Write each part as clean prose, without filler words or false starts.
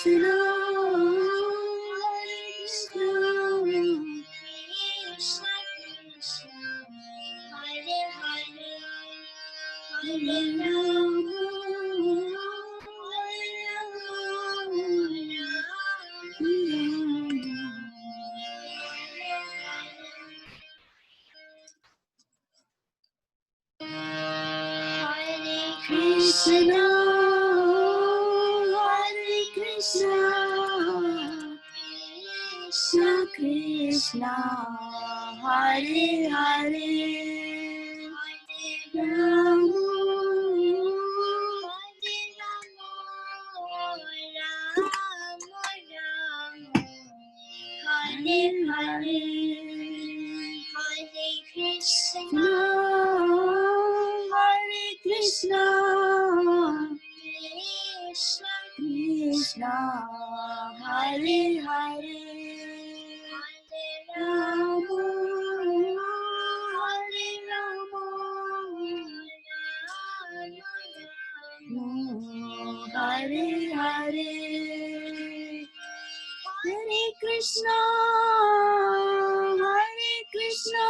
Krishna, Hare Krishna, Hare Hare, Hare Rama, Hare Krishna, Hare Krishna, Krishna Krishna, Hare Hare, Hare Rama, Hare Hare, Hare Krishna, Hare Krishna, Krishna Krishna, Hare Hare, Hare Rama, Hare Rama, Hare Hare, Hare Krishna, Hare Krishna,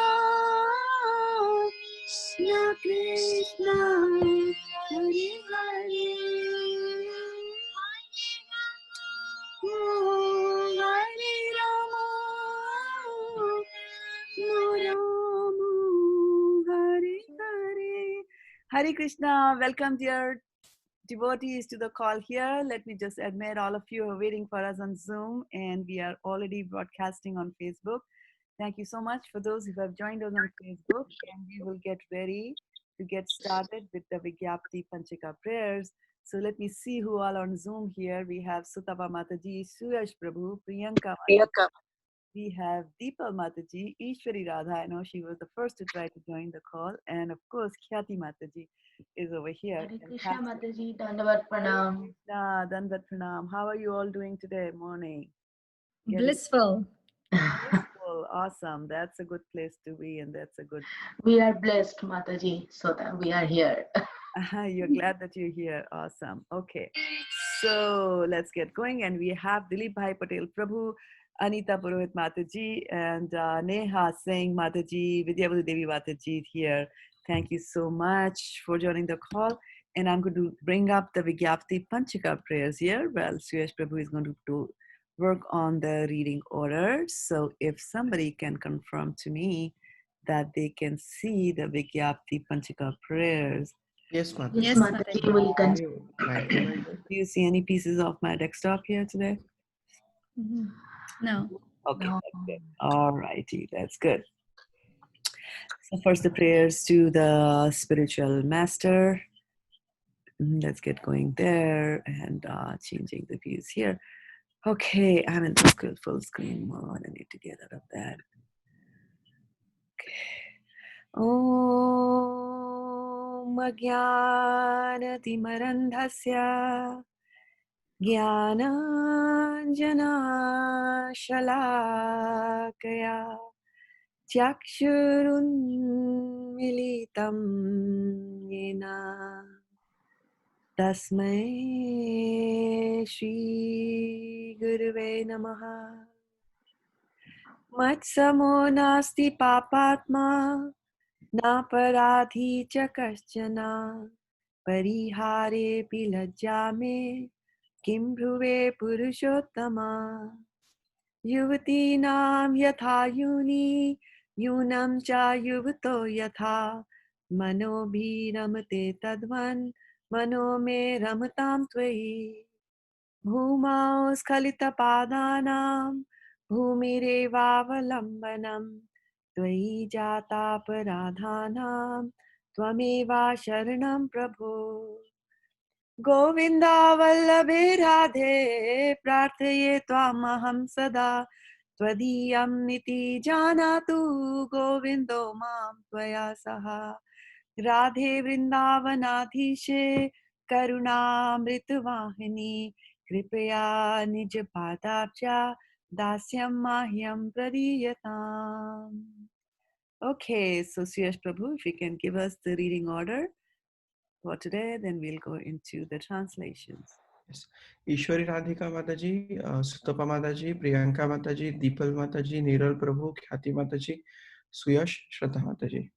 Krishna Krishna, Hare Hare, Hare Rama, Rama, Hare Hare. Hare Krishna, welcome dear devotees to the call here. Let me just admit all of you are waiting for us on Zoom, and we are already broadcasting on Facebook. Thank you so much for those who have joined us on Facebook, and we will get ready to get started with the Vigyapti Panchika prayers. So let me see who all on Zoom here. We have Sutapa Mataji, Suyash Prabhu, Priyanka Mataji. We have Deepal Mataji, Ishwari Radha. I know she was the first to try to join the call. And of course, Khyati Mataji is over here. Hare Krishna Mataji, Dandavat Pranam. Dandavat Pranam. How are you all doing today morning? Blissful. Blissful. Awesome. That's a good place to be, and that's a good. We are blessed, Mataji, so that we are here. You're glad that you're here. Awesome. Okay. So let's get going. And we have Dilip Bhai Patel Prabhu, Anita Purohit Mataji, and Neha Singh Mataji, Shraddha-devi Dasi here. Thank you so much for joining the call. And I'm going to bring up the Vigyapti Panchika prayers here. Well, Suyash Prabhu is going to work on the reading order. So if somebody can confirm to me that they can see the Vigyapti Panchika prayers. Yes, Mataji. Yes, Mataji, we can. Do you see any pieces of my desktop here today? No. Okay, No. that's good. All righty, that's good. So first the prayers to the spiritual master. Let's get going there and changing the views here. Okay, I'm in full screen mode. I need to get out of that. Okay. Om Ajnanatimarandhasya Jnananjanashalakaya Chakshurunmilitam Yena Tasmai Shri Gurave Namaha. Matsamo nasti papatma na paradhi cha kaschana parihare pilajjame kim bhruve purushottama yuvatinam yatha yuni yunam cha yuvato yatha mano bhi ramate tadvan mano me ramatam tvai bhumao skalita padanam bhumirevavalambanam त्वयि जातापराधानां त्वमेवा शरणं प्रभो गोविन्दा वल्लभे राधे प्रार्थये त्वामहं सदा त्वदीयं निति जानातु गोविन्दो मां त्वया सह राधे वृन्दावनाधीशे करुणामृतवाहिनी कृपया निजपादाब्जा Dasyam Mahyam Pradiyatam. Okay, so Suyash Prabhu, if you can give us the reading order for today, then we'll go into the translations. Yes. Ishwari Radhika Mataji, Sutapa Mataji, Priyanka Mataji, Deepal Mataji, Niral Prabhu, Khyati Mataji, Suyash, Shraddha Mataji.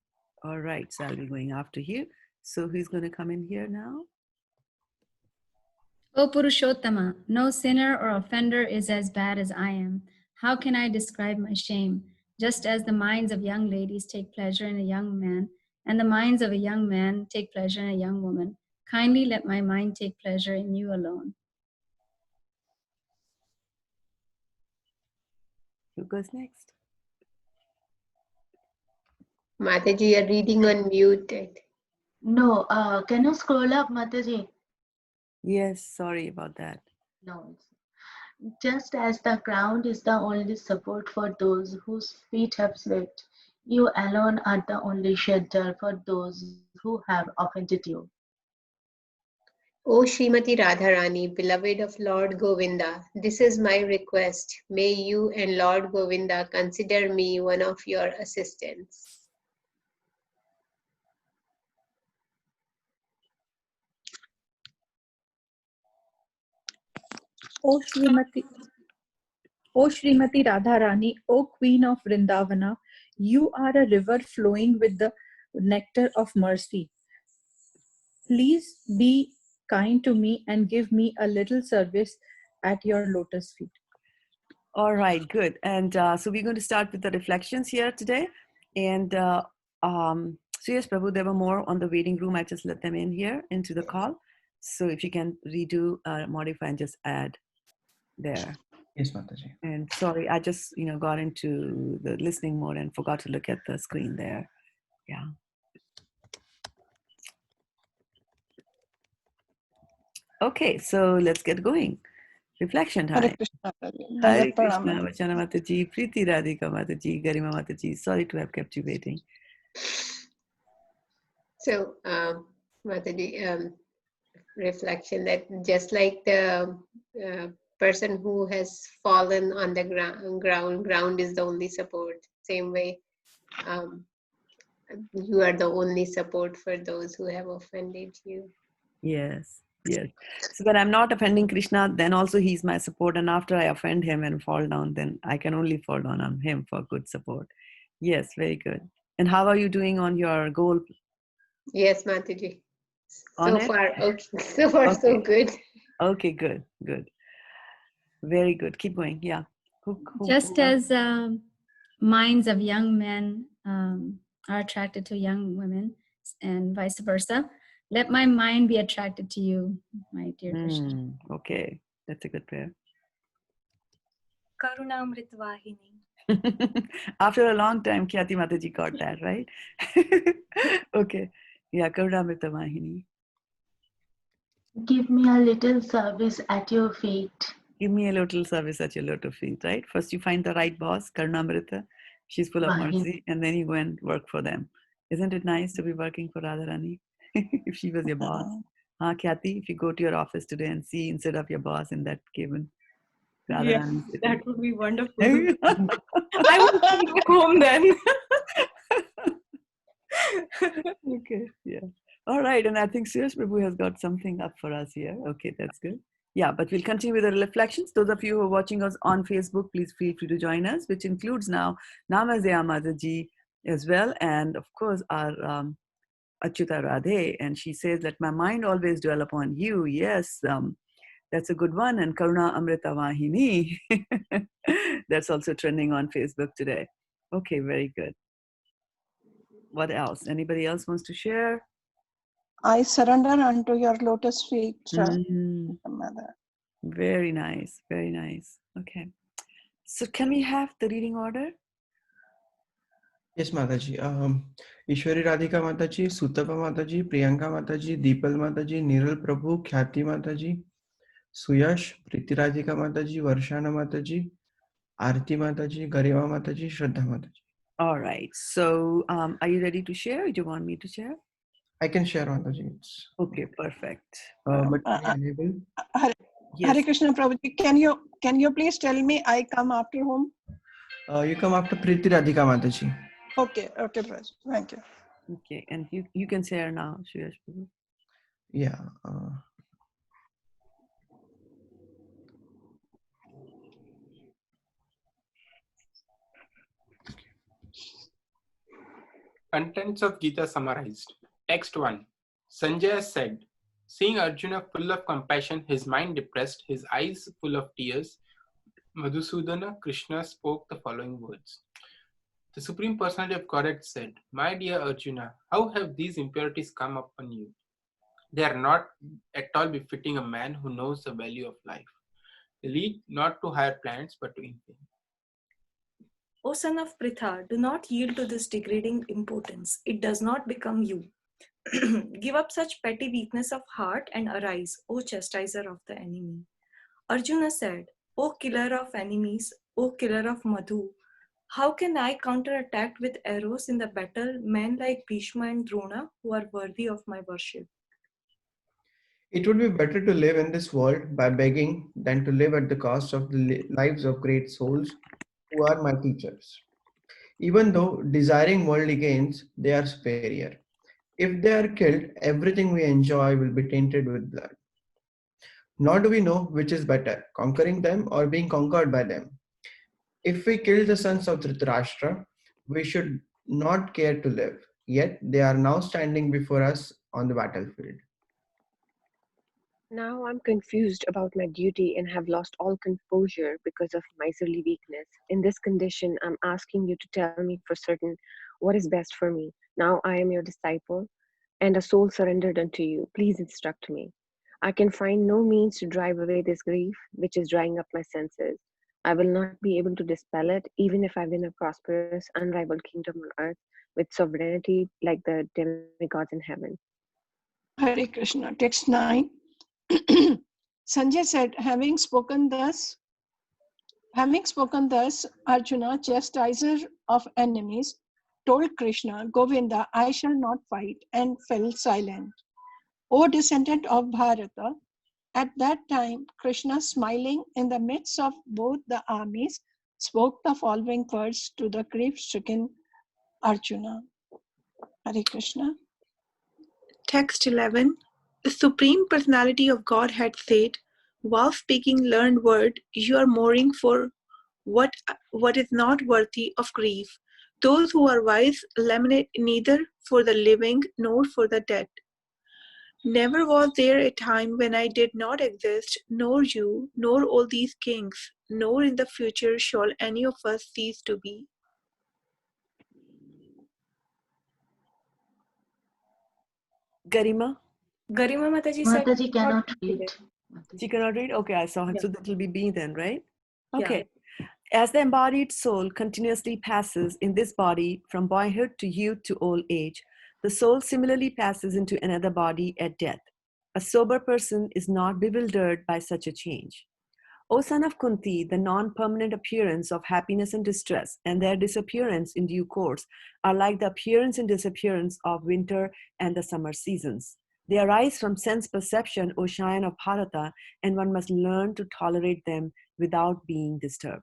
All right, so I'll be going after you. So who's going to come in here now? O Purushottama, no sinner or offender is as bad as I am. How can I describe my shame? Just as the minds of young ladies take pleasure in a young man, and the minds of a young man take pleasure in a young woman, kindly let my mind take pleasure in you alone. Who goes next? Mataji, you're reading unmuted. No, can you scroll up, Mataji? Yes, sorry about that. No. Just as the ground is the only support for those whose feet have slipped, you alone are the only shelter for those who have offended you. O Srimati Radharani, beloved of Lord Govinda, this is my request. May you and Lord Govinda consider me one of your assistants. O Srimati Radharani, O Queen of Vrindavana, you are a river flowing with the nectar of mercy. Please be kind to me and give me a little service at your lotus feet. All right, good. And so we're going to start with the reflections here today. And so yes, Prabhu, there were more on the waiting room. I just let them in here into the call. So if you can redo, modify, and just add there. Yes, Mataji. And sorry, I just got into the listening mode and forgot to look at the screen there. Yeah. Okay, so let's get going. Reflection time. Hare Krishna Mataji. Hare Dandavat Krishna, Pranam. Vachana Mataji, Preeti Radhika Mataji, Garima Mataji. Sorry to have kept you waiting. So, Mataji, reflection that just like the person who has fallen on the ground is the only support. Same way, you are the only support for those who have offended you. Yes, yes. So when I'm not offending Krishna, then also he's my support. And after I offend him and fall down, then I can only fall down on him for good support. Yes, very good. And how are you doing on your goal? Yes, Mataji. On So it? far, okay. So far, so good. Okay, good, good. Very good. Keep going. Yeah. Just as minds of young men are attracted to young women and vice versa, let my mind be attracted to you, my dear Krishna. Okay, that's a good prayer. Karunamritvahini. After a long time, Khyati Mataji got that, right? Okay. Yeah, Karunamrita Vahini. Give me a little service at your feet. Give me a little service at your lotus feet, right? First you find the right boss, Karunamrita. She's full of Vahini. mercy, and then you go and work for them. Isn't it nice to be working for Radharani? If she was your boss. Khyati, if you go to your office today and see instead of your boss in that cabin, Radharani Yes, sitting. that would be wonderful. I would come back home then. Okay, yeah. All right, and I think Suyash Prabhu has got something up for us here. Okay, that's good. Yeah, but we'll continue with the reflections. Those of you who are watching us on Facebook, please feel free to join us, which includes now Namasya Mataji as well, and of course our Achyuta Radhe, and she says, let my mind always dwell upon you. Yes, that's a good one. And Karuna Amrita Vahini, that's also trending on Facebook today. Okay, very good. What else? Anybody else wants to share? I surrender unto your lotus feet, Mother. Very nice, very nice. Okay. So can we have the reading order? Yes, Mataji. Ishwari Radhika Mataji, Sutapa Mataji, Priyanka Mataji, Deepal Mataji, Niral Prabhu, Khyati Mataji, Suyash, Preeti Radhika Mataji, Varshana Mataji, Arti Mataji, Garima Mataji, Shraddha Mataji. All right. So are you ready to share? Do you want me to share? I can share Mataji. Okay, perfect. But I enable. Hare Krishna Prabhuji, can you please tell me I come after whom? You come after Preeti Radhika Mataji. Okay, Prabhuji. Thank you. Okay, and you can share now, Suyash Prabhu. Yeah. Contents of Gita summarized. Text 1. Sanjaya said, seeing Arjuna full of compassion, his mind depressed, his eyes full of tears, Madhusudana Krishna spoke the following words. The Supreme Personality of Godhead said, my dear Arjuna, how have these impurities come upon you? They are not at all befitting a man who knows the value of life. They lead not to higher planets but to infamy. O son of Pritha, do not yield to this degrading impotence. It does not become you. Give up such petty weakness of heart and arise, O chastiser of the enemy. Arjuna said, O killer of enemies, O killer of Madhu, how can I counterattack with arrows in the battle men like Bhishma and Drona who are worthy of my worship? It would be better to live in this world by begging than to live at the cost of the lives of great souls who are my teachers. Even though desiring worldly gains, they are superior. If they are killed, everything we enjoy will be tainted with blood. Nor do we know which is better, conquering them or being conquered by them. If we kill the sons of Dhritarashtra, we should not care to live. Yet they are now standing before us on the battlefield. Now I'm confused about my duty and have lost all composure because of miserly weakness. In this condition, I'm asking you to tell me for certain what is best for me. Now I am your disciple and a soul surrendered unto you. Please instruct me. I can find no means to drive away this grief which is drying up my senses. I will not be able to dispel it, even if I win a prosperous, unrivaled kingdom on earth with sovereignty like the demigods in heaven. Hare Krishna. Text 9. Sanjay said, having spoken thus, Arjuna, chastiser of enemies, told Krishna, Govinda, I shall not fight, and fell silent. O descendant of Bharata, at that time, Krishna, smiling in the midst of both the armies, spoke the following words to the grief-stricken Arjuna. Hare Krishna. Text 11. The Supreme Personality of Godhead said, while speaking learned word, you are mourning for what is not worthy of grief. Those who are wise lament neither for the living nor for the dead. Never was there a time when I did not exist, nor you, nor all these kings, nor in the future shall any of us cease to be. Garima? Garima Mataji said, Mataji cannot read read. it. She cannot read? Okay, I saw her. Yeah. So that will be B then, right? Yeah. Okay. As the embodied soul continuously passes in this body from boyhood to youth to old age, the soul similarly passes into another body at death. A sober person is not bewildered by such a change. O son of Kunti, the non-permanent appearance of happiness and distress and their disappearance in due course are like the appearance and disappearance of winter and the summer seasons. They arise from sense perception, O Scion of Bharata, and one must learn to tolerate them without being disturbed.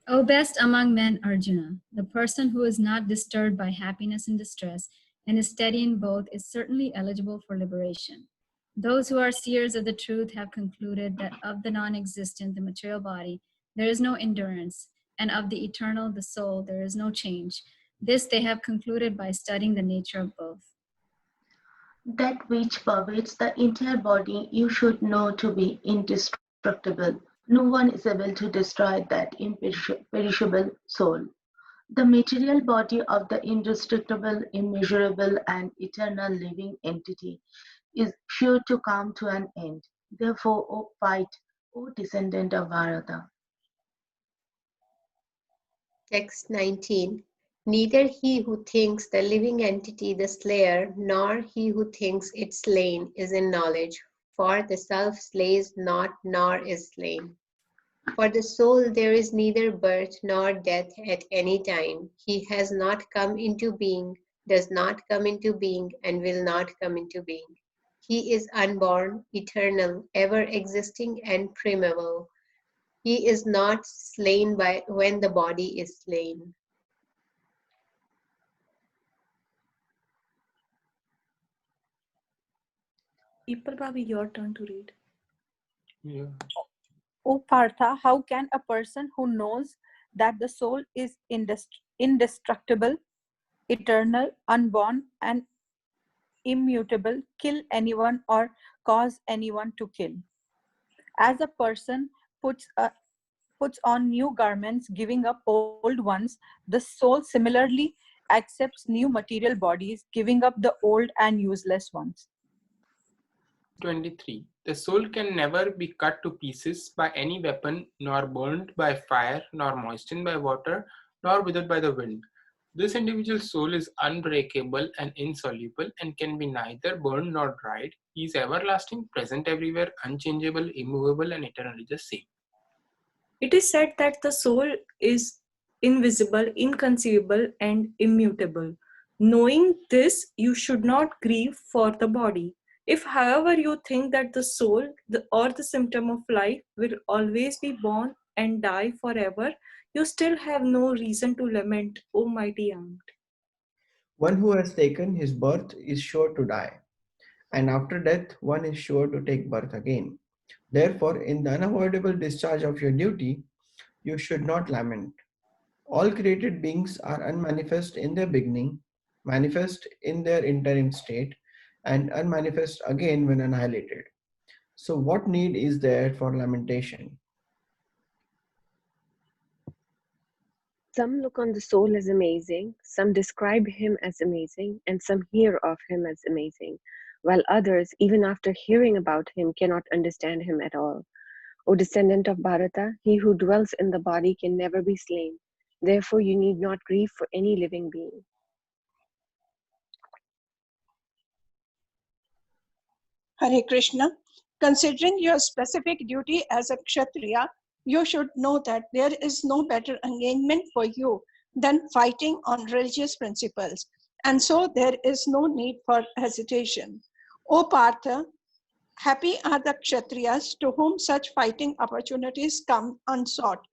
O best among men, Arjuna, the person who is not disturbed by happiness and distress and is steady in both is certainly eligible for liberation. Those who are seers of the truth have concluded that of the non-existent, the material body, there is no endurance, and of the eternal, the soul, there is no change. This they have concluded by studying the nature of both. That which pervades the entire body you should know to be indestructible. No one is able to destroy that imperishable soul. The material body of the indestructible, immeasurable, and eternal living entity is sure to come to an end. Therefore, O fight, O descendant of Bharata. Text 19. Neither he who thinks the living entity the slayer, nor he who thinks it slain is in knowledge, for the self slays not nor is slain. For the soul there is neither birth nor death at any time. He has not come into being, does not come into being, and will not come into being. He is unborn, eternal, ever existing, and primeval. He is not slain by when the body is slain. Ipal Bhabi, your turn to read. Yeah. O Partha, how can a person who knows that the soul is indestructible, eternal, unborn, and immutable, kill anyone or cause anyone to kill. As a person puts on new garments, giving up old ones, the soul similarly accepts new material bodies, giving up the old and useless ones. 23. The soul can never be cut to pieces by any weapon, nor burned by fire, nor moistened by water, nor withered by the wind. This individual soul is unbreakable and insoluble and can be neither burned nor dried. He is everlasting, present everywhere, unchangeable, immovable, and eternally the same. It is said that the soul is invisible, inconceivable, and immutable. Knowing this, you should not grieve for the body. If, however, you think that the soul or the symptom of life will always be born and die forever, you still have no reason to lament, O mighty aunt. One who has taken his birth is sure to die, and after death, one is sure to take birth again. Therefore, in the unavoidable discharge of your duty, you should not lament. All created beings are unmanifest in their beginning, manifest in their interim state, and unmanifest again when annihilated. So, what need is there for lamentation? Some look on the soul as amazing, some describe him as amazing, and some hear of him as amazing, while others, even after hearing about him, cannot understand him at all. O descendant of Bharata, he who dwells in the body can never be slain. Therefore, you need not grieve for any living being. Hare Krishna. Considering your specific duty as a Kshatriya, you should know that there is no better engagement for you than fighting on religious principles. And so there is no need for hesitation. O Partha, happy are the Kshatriyas to whom such fighting opportunities come unsought,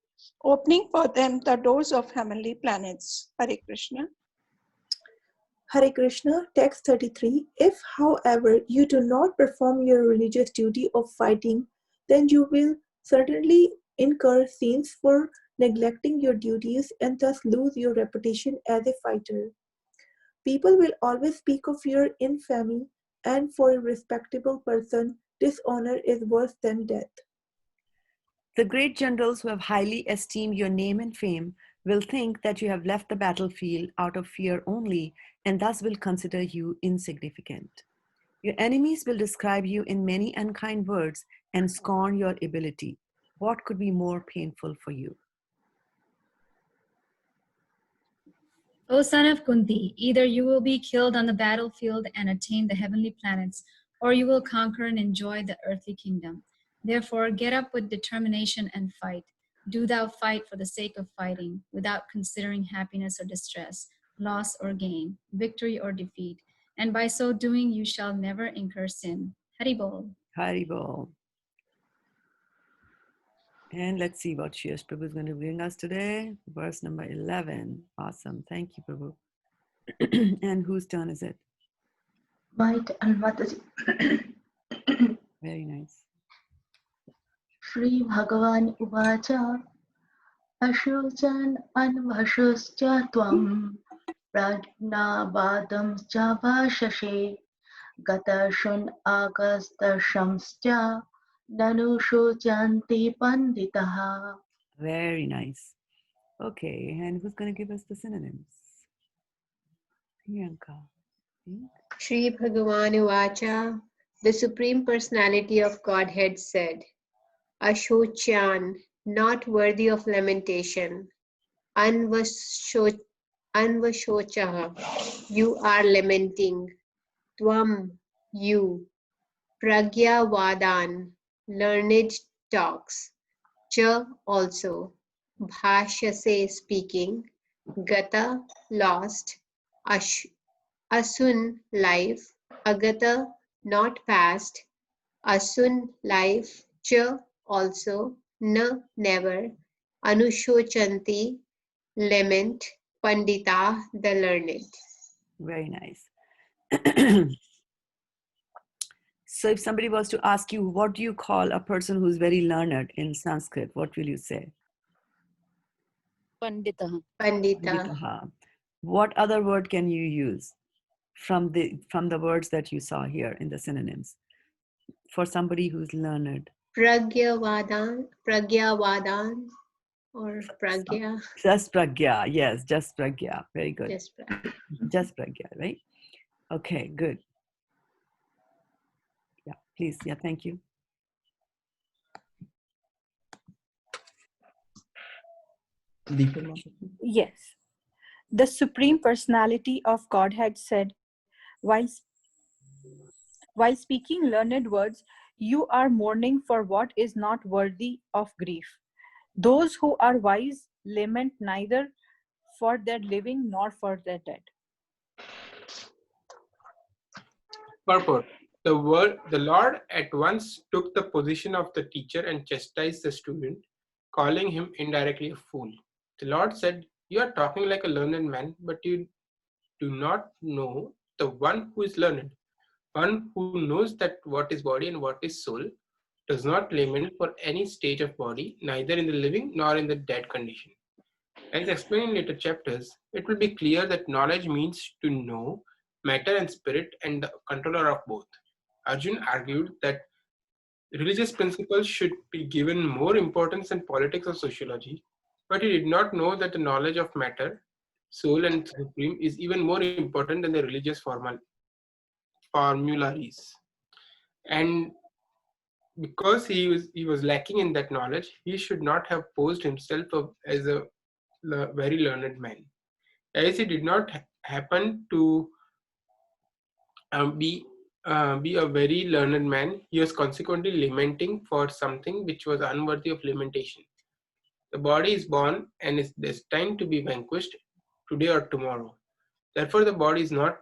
opening for them the doors of heavenly planets. Hare Krishna. Hare Krishna, text 33. If, however, you do not perform your religious duty of fighting, then you will certainly incur sins for neglecting your duties and thus lose your reputation as a fighter. People will always speak of your infamy, and for a respectable person, dishonor is worse than death. The great generals who have highly esteemed your name and fame will think that you have left the battlefield out of fear only, and thus will consider you insignificant. Your enemies will describe you in many unkind words and scorn your ability. What could be more painful for you? O son of Kunti, either you will be killed on the battlefield and attain the heavenly planets, or you will conquer and enjoy the earthly kingdom. Therefore, get up with determination and fight. Do thou fight for the sake of fighting, without considering happiness or distress, loss or gain, victory or defeat, and by so doing you shall never incur sin. Haribol. Haribol. And let's see what Shreya's Prabhu is going to bring us today. Verse number 11. Awesome. Thank you, Prabhu. And whose turn is it? Might and Mataji. Very nice. Shri Bhagavan Uvacha Ashochan Anvashuscha Tvam Prajnabadam Chavashashe Gatashun Agastashamscha Nanushojanti Panditaha. Very nice. Okay, and who's going to give us the synonyms? Priyanka. Shri Bhagavanu Vacha, the Supreme Personality of Godhead said, Ashochan, not worthy of lamentation. Anvashochaha, you are lamenting. Tvam, you. Pragya Vadan, learned talks. Cha, also. Bhashyase, speaking. Gata, lost. Asun, life. Agata, not past. Asun, life. Cha, also. Na, never. Anushochanti, lament. Pandita, the learned. Very nice. So if somebody was to ask you, what do you call a person who's very learned in Sanskrit? What will you say? Pandita. Pandita. What other word can you use from the words that you saw here in the synonyms for somebody who's learned? Pragyavadan, or Pragya. Just pragya, yes, just pragya. Very good. Just Pragya. Just pragya, right? Okay, good. Yeah, please. Yeah, thank you. Yes. The Supreme Personality of Godhead said, while speaking learned words, you are mourning for what is not worthy of grief. Those who are wise lament neither for their living nor for their dead. Purport. The Lord at once took the position of the teacher and chastised the student, calling him indirectly a fool. The Lord said, "You are talking like a learned man, but you do not know the one who is learned. One who knows that what is body and what is soul, does not lament for any stage of body, neither in the living nor in the dead condition." As explained in later chapters, it will be clear that knowledge means to know matter and spirit and the controller of both. Arjun argued that religious principles should be given more importance than politics or sociology, but he did not know that the knowledge of matter, soul, and supreme is even more important than the religious formularies. And because he was lacking in that knowledge, he should not have posed himself as a very learned man. As he did not happen to be a very learned man, he was consequently lamenting for something which was unworthy of lamentation. The body is born and is destined to be vanquished today or tomorrow. Therefore, the body is not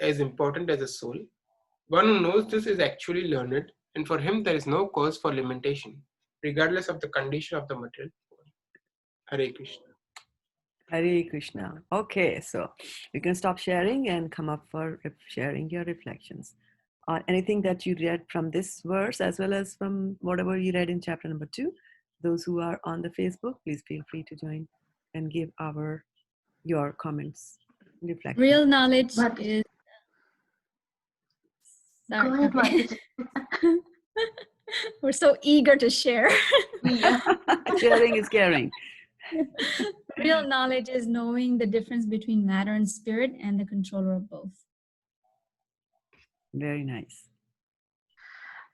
as important as the soul. One who knows this is actually learned, and for him there is no cause for lamentation, regardless of the condition of the material body. Hare Krishna. Hare Krishna. Okay, so you can stop sharing and come up for sharing your reflections. Anything that you read from this verse as well as from whatever you read in chapter number 2. Those who are on the Facebook, please feel free to join and give your comments, reflections. Real knowledge is. Go ahead, Mataji. We're so eager to share. Yeah. Sharing is caring. Real knowledge is knowing the difference between matter and spirit and the controller of both. Very nice.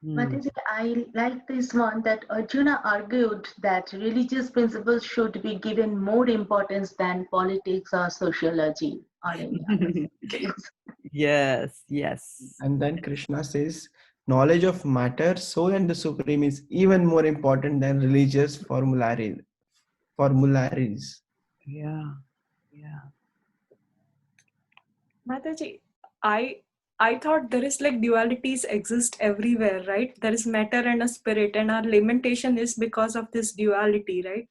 Mataji, I like this one that Arjuna argued that religious principles should be given more importance than politics or sociology or any other things. Yes, yes. And then Krishna says, knowledge of matter, soul, and the supreme is even more important than religious formularies. Yeah, yeah. Mataji, I thought there is like dualities exist everywhere, right? There is matter and a spirit, and our lamentation is because of this duality, right?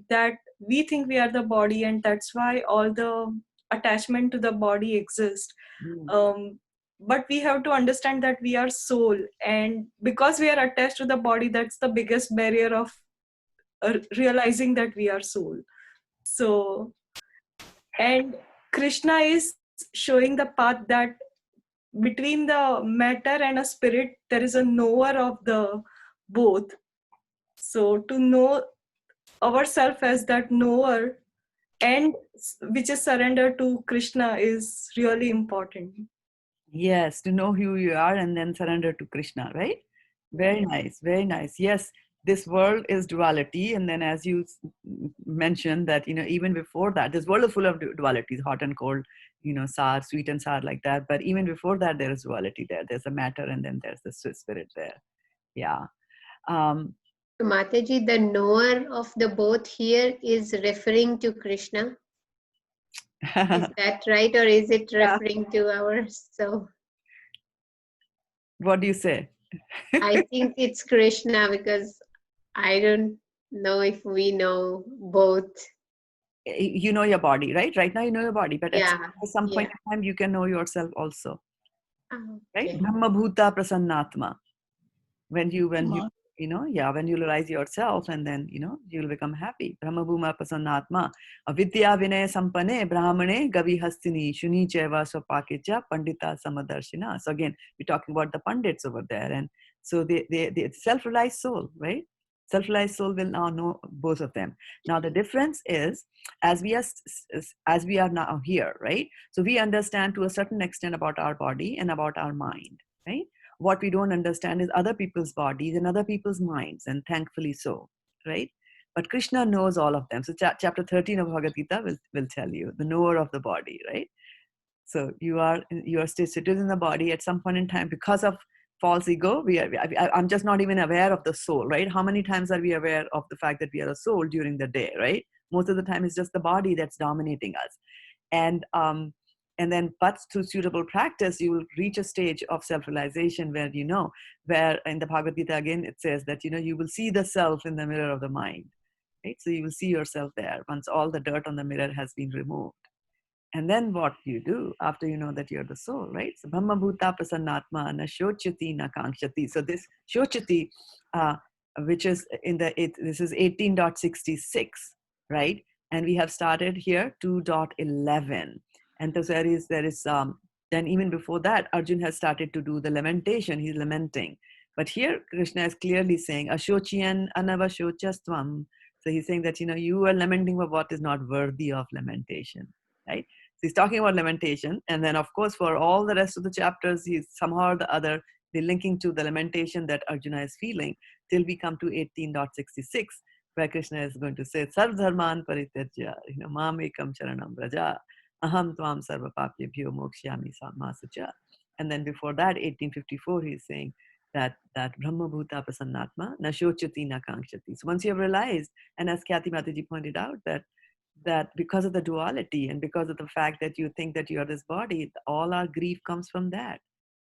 That we think we are the body, and that's why all the attachment to the body exists. But we have to understand that we are soul, and because we are attached to the body, that's the biggest barrier of realizing that we are soul. So, and Krishna is showing the path that between the matter and a spirit, there is a knower of the both. So to know ourselves as that knower and which is surrender to Krishna is really important. Yes, to know who you are and then surrender to Krishna, right? Very nice, very nice. Yes, this world is duality. And then as you mentioned that, even before that, this world is full of dualities, hot and cold, sour, sweet and sour like that. But even before that, there is duality there. There's a matter and then there's the spirit there. Yeah. Mataji, the knower of the both here is referring to Krishna. Is that right, or is it referring to ourselves? What do you say? I think it's Krishna because I don't know if we know both. You know your body, right? Right now you know your body, but at some point in time you can know yourself also. Okay. Right? Brahma Bhuta Prasannatma. When you when you realize yourself, and then, you'll become happy. Brahma Bhuma Pasannatma, Avidya Vinay Sampane, Brahmane, Gavi Hastini, Shuni Cheva Swapakecha, Pandita Samadarshina. So again, we're talking about the Pandits over there. And so they self-realized soul, right? Self-realized soul will now know both of them. Now the difference is, as we are now here, right? So we understand to a certain extent about our body and about our mind, right? What we don't understand is other people's bodies and other people's minds, and thankfully so, right? But Krishna knows all of them. So chapter 13 of Bhagavad-gita will tell you, the knower of the body, right? So you are still seated in the body at some point in time because of false ego. I'm just not even aware of the soul, right? How many times are we aware of the fact that we are a soul during the day, right? Most of the time it's just the body that's dominating us. And then, but through suitable practice, you will reach a stage of self-realization where, where in the Bhagavad Gita, again, it says that, you will see the self in the mirror of the mind, right? So you will see yourself there once all the dirt on the mirror has been removed. And then what do you do after you know that you're the soul, right? So Brahma Bhuta Prasannatma na shochati na kankshati. So this shochati, which is this is 18.66, right? And we have started here 2.11. And so there is then even before that, Arjun has started to do the lamentation. He's lamenting. But here Krishna is clearly saying, Ashochiyan anavashochastvam. So he's saying that, you are lamenting for what is not worthy of lamentation, right? So he's talking about lamentation. And then, of course, for all the rest of the chapters, he's somehow or the other, be linking to the lamentation that Arjuna is feeling till we come to 18.66, where Krishna is going to say, Sarv dharman parityajya, mam ekam charanam braja, aham tvam sarva papyabhyo mokshyami samasucha. And then before that, 1854, he's saying that Brahma Bhuta Prasannatma na shochati na kankshati. So once you have realized, and as Khyati Mataji pointed out, that because of the duality and because of the fact that you think that you are this body, all our grief comes from that,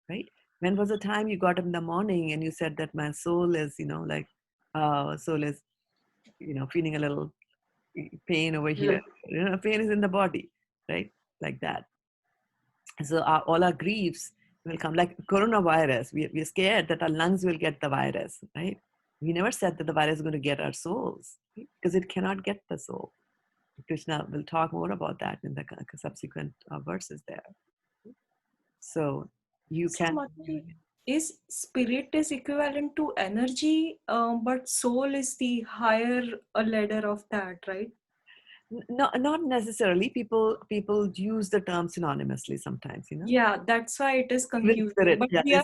right? When was the time you got up in the morning and you said that my soul is, soul is, feeling a little pain over here. Pain is in the body, right? Like that. So all our griefs will come, like coronavirus. We're scared that our lungs will get the virus, right? We never said that the virus is going to get our souls, right? Because it cannot get the soul. Krishna will talk more about that in the subsequent verses there. So you can. Is spirit is equivalent to energy, but soul is the higher ladder of that, right? No, not necessarily. People use the term synonymously sometimes, Yeah, that's why it is confusing. Spirit, but yeah,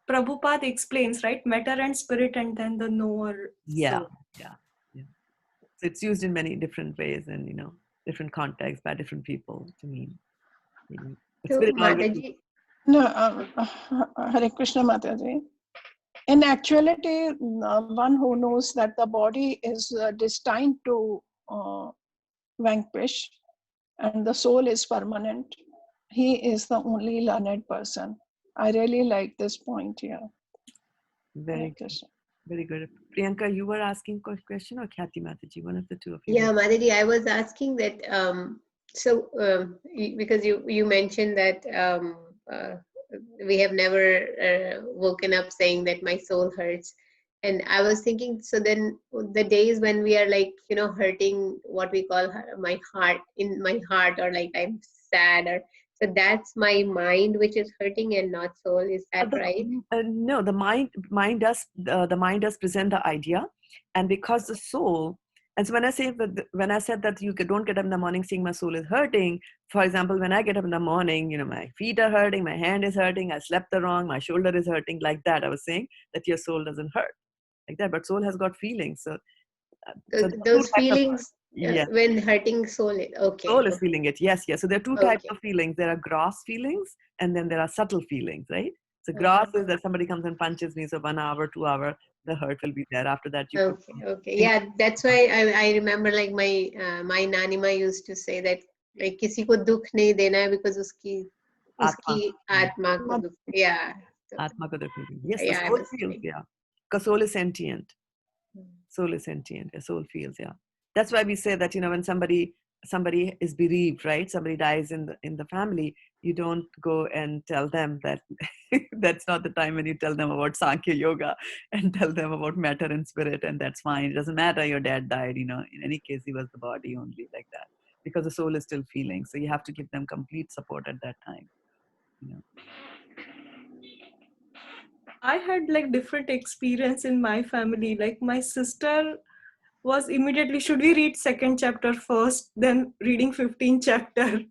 Prabhupada explains, right? Matter and spirit, and then the knower. Yeah, soul. yeah. So it's used in many different ways and, different contexts by different people to mean. So, Mataji. No, Hare Krishna Mataji. In actuality, one who knows that the body is destined to vanquish and the soul is permanent, he is the only learned person. I really like this point here. Very good. Very good. Priyanka, you were asking a question, or Khyati Mataji, one of the two of you? Yeah, Mataji, I was asking that, because you mentioned that we have never woken up saying that my soul hurts. And I was thinking, so then the days when we are like, hurting what we call my heart, or like I'm sad, or so that's my mind which is hurting and not soul. Is that right? No, the mind does present the idea, and because the soul. And so when I said that you don't get up in the morning saying my soul is hurting, for example, when I get up in the morning, my feet are hurting, my hand is hurting, I slept wrong, my shoulder is hurting, like that. I was saying that your soul doesn't hurt like that, but soul has got feelings. So those feelings, when hurting soul, okay. Soul is feeling it, yes. So there are two types of feelings. There are gross feelings, and then there are subtle feelings, right? So gross is that somebody comes and punches me, so 1 hour, 2 hour, the hurt will be there. After that, you okay. Yeah, that's why I remember, like my Nanima used to say that, like, किसी को दुख नहीं देना है because उसकी आत्मा को दुख. Yeah. आत्मा को दुख नहीं. Yes, the soul feels, because soul is sentient. Soul is sentient. The soul feels, That's why we say that, when somebody somebody is bereaved, right? Somebody dies in the family. You don't go and tell them that that's not the time when you tell them about Sankhya Yoga and tell them about matter and spirit, and that's fine. It doesn't matter your dad died, in any case, he was the body only, like that, because the soul is still feeling. So you have to give them complete support at that time. I had like different experience in my family. Like my sister was immediately, should we read second chapter first, then reading 15th chapter.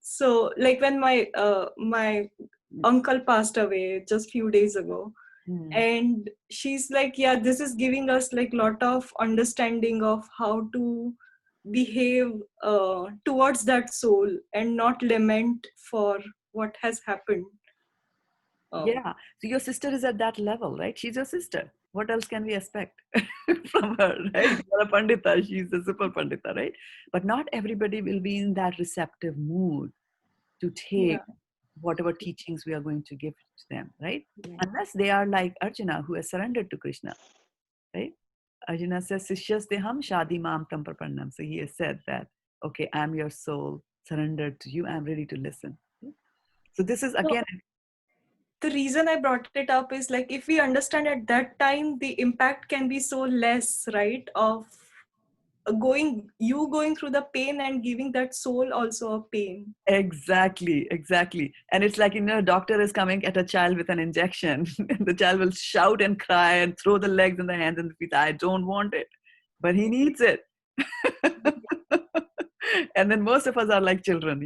So like when my uncle passed away just few days ago, and she's like, yeah, this is giving us like lot of understanding of how to behave towards that soul and not lament for what has happened. Yeah. So your sister is at that level, right? She's your sister. What else can we expect from her, right? You're a Pandita. She's a super Pandita, right? But not everybody will be in that receptive mood to take whatever teachings we are going to give to them, right? Unless they are like Arjuna, who has surrendered to Krishna, right? Arjuna says, Sishyas deham shadi mam tam prapannam. So he has said that, okay, I'm your soul, surrendered to you. I'm ready to listen. So this is again... The reason I brought it up is like, if we understand at that time, the impact can be so less, right? Of going through the pain and giving that soul also a pain. Exactly. And it's like, a doctor is coming at a child with an injection. And the child will shout and cry and throw the legs and the hands and the feet. I don't want it, but he needs it. And then most of us are like children,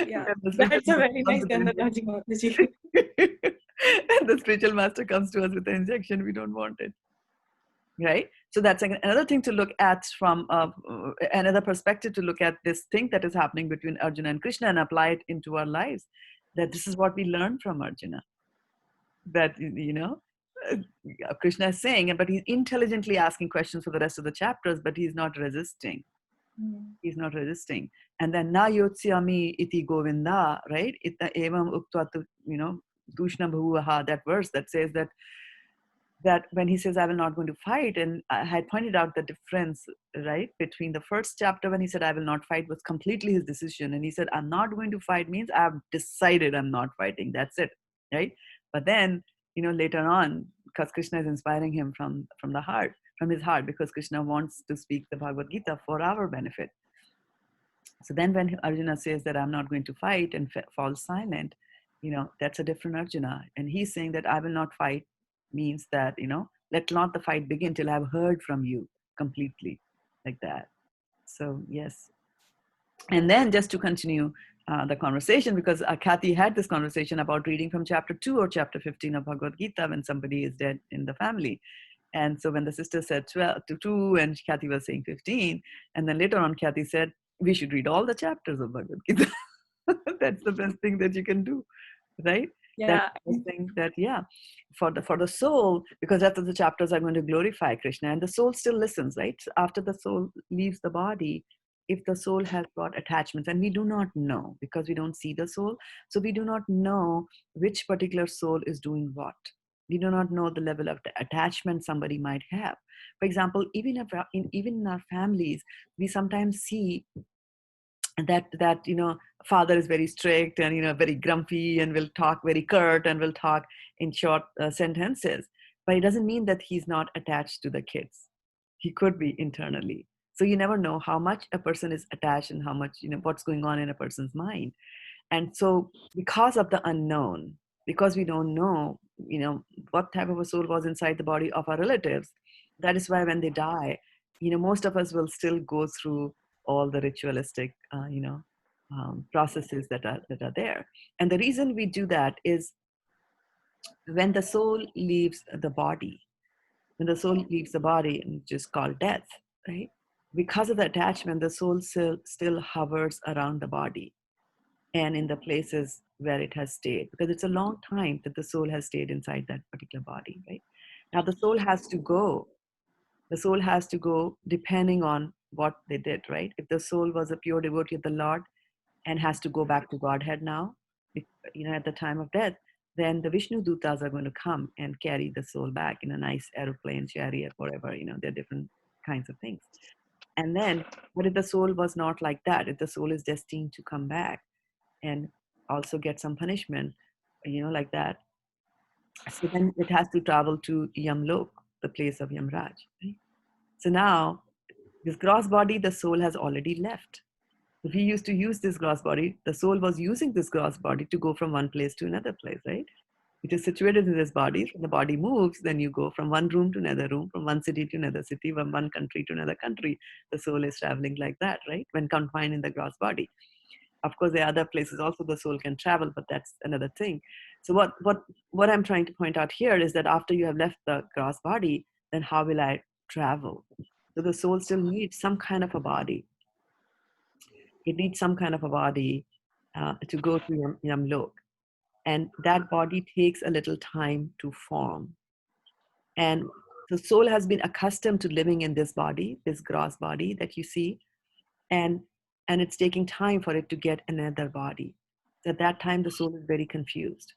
Yeah, that's a very nice analogy, Mataji. And the spiritual master comes to us with an injection, we don't want it. Right? So that's another thing to look at from another perspective, to look at this thing that is happening between Arjuna and Krishna and apply it into our lives. That this is what we learn from Arjuna. That, Krishna is saying, but he's intelligently asking questions for the rest of the chapters, but he's not resisting. He's not resisting. And then na yotsyami iti govinda, right? Itta evam uktva, dushna bhuvaha, that verse that says that when he says, I will not going to fight, and I had pointed out the difference, right, between the first chapter when he said, I will not fight, was completely his decision. And he said, I'm not going to fight means I've decided I'm not fighting. That's it, right? But then, later on, because Krishna is inspiring him from the heart, from his heart, because Krishna wants to speak the Bhagavad-gita for our benefit. So then when Arjuna says that I'm not going to fight and falls silent, that's a different Arjuna. And he's saying that I will not fight means that, let not the fight begin till I've heard from you completely, like that. So, yes. And then just to continue the conversation, because Kathy had this conversation about reading from chapter 2 or chapter 15 of Bhagavad-gita when somebody is dead in the family. And so when the sister said 12 to 2 and Kathy was saying 15, and then later on Kathy said, we should read all the chapters of Bhagavad-gita. That's the best thing that you can do, right? Yeah. That's the thing that, for the soul, because after the chapters are going to glorify Krishna, and the soul still listens, right? After the soul leaves the body, if the soul has got attachments, and we do not know because we don't see the soul, so we do not know which particular soul is doing what. We do not know the level of attachment somebody might have. For example, even in our families, we sometimes see that father is very strict and very grumpy and will talk very curt and will talk in short sentences, but it doesn't mean that he's not attached to the kids. He could be internally. So you never know how much a person is attached and how much what's going on in a person's mind. And so because of the unknown, because we don't know what type of a soul was inside the body of our relatives, that is why when they die, most of us will still go through all the ritualistic processes that are there. And the reason we do that is when the soul leaves the body, which is called death, right? Because of the attachment, the soul still hovers around the body and in the places where it has stayed, because it's a long time that the soul has stayed inside that particular body, right? Now the soul has to go. The soul has to go depending on what they did, right? If the soul was a pure devotee of the Lord and has to go back to Godhead now, at the time of death, then the Vishnu Dutas are going to come and carry the soul back in a nice aeroplane, chariot, whatever, there are different kinds of things. And then, what if the soul was not like that? If the soul is destined to come back and also get some punishment, like that. So then it has to travel to Yamlok, the place of Yamraj. Right? So now, this gross body, the soul has already left. If he used to use this gross body, the soul was using this gross body to go from one place to another place, right? It is situated in this body. When the body moves, then you go from one room to another room, from one city to another city, from one country to another country. The soul is traveling like that, right? When confined in the gross body. Of course, there are other places also the soul can travel, but that's another thing. So what I'm trying to point out here is that after you have left the gross body, then how will I travel? So the soul still needs some kind of a body. It needs some kind of a body to go to Yamlok. And that body takes a little time to form. And the soul has been accustomed to living in this body, this gross body that you see, and it's taking time for it to get another body. So at that time, the soul is very confused.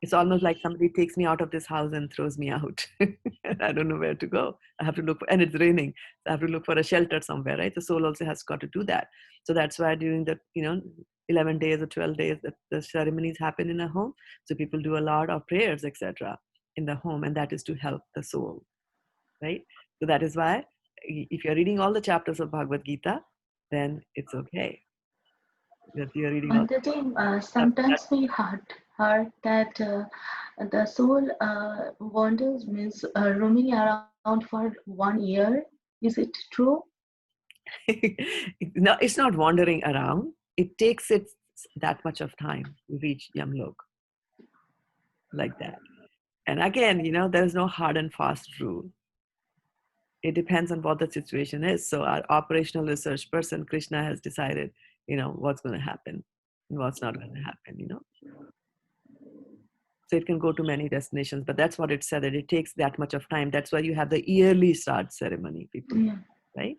It's almost like somebody takes me out of this house and throws me out. And I don't know where to go. I have to look for, and it's raining. So I have to look for a shelter somewhere, right? The soul also has got to do that. So that's why during the, 11 days or 12 days that the ceremonies happen in a home. So people do a lot of prayers, etc. in the home, and that is to help the soul, right? So that is why if you're reading all the chapters of Bhagavad-gita, then it's okay. That you're reading all Sometimes we heard that the soul wanders, means roaming around for 1 year. Is it true? No, it's not wandering around. It takes it that much of time to reach Yamlok, like that. And again, there's no hard and fast rule. It depends on what the situation is. So our operational research person, Krishna, has decided, what's going to happen and what's not going to happen, So it can go to many destinations, but that's what it said, that it takes that much of time. That's why you have the yearly Shraddha ceremony, people, right?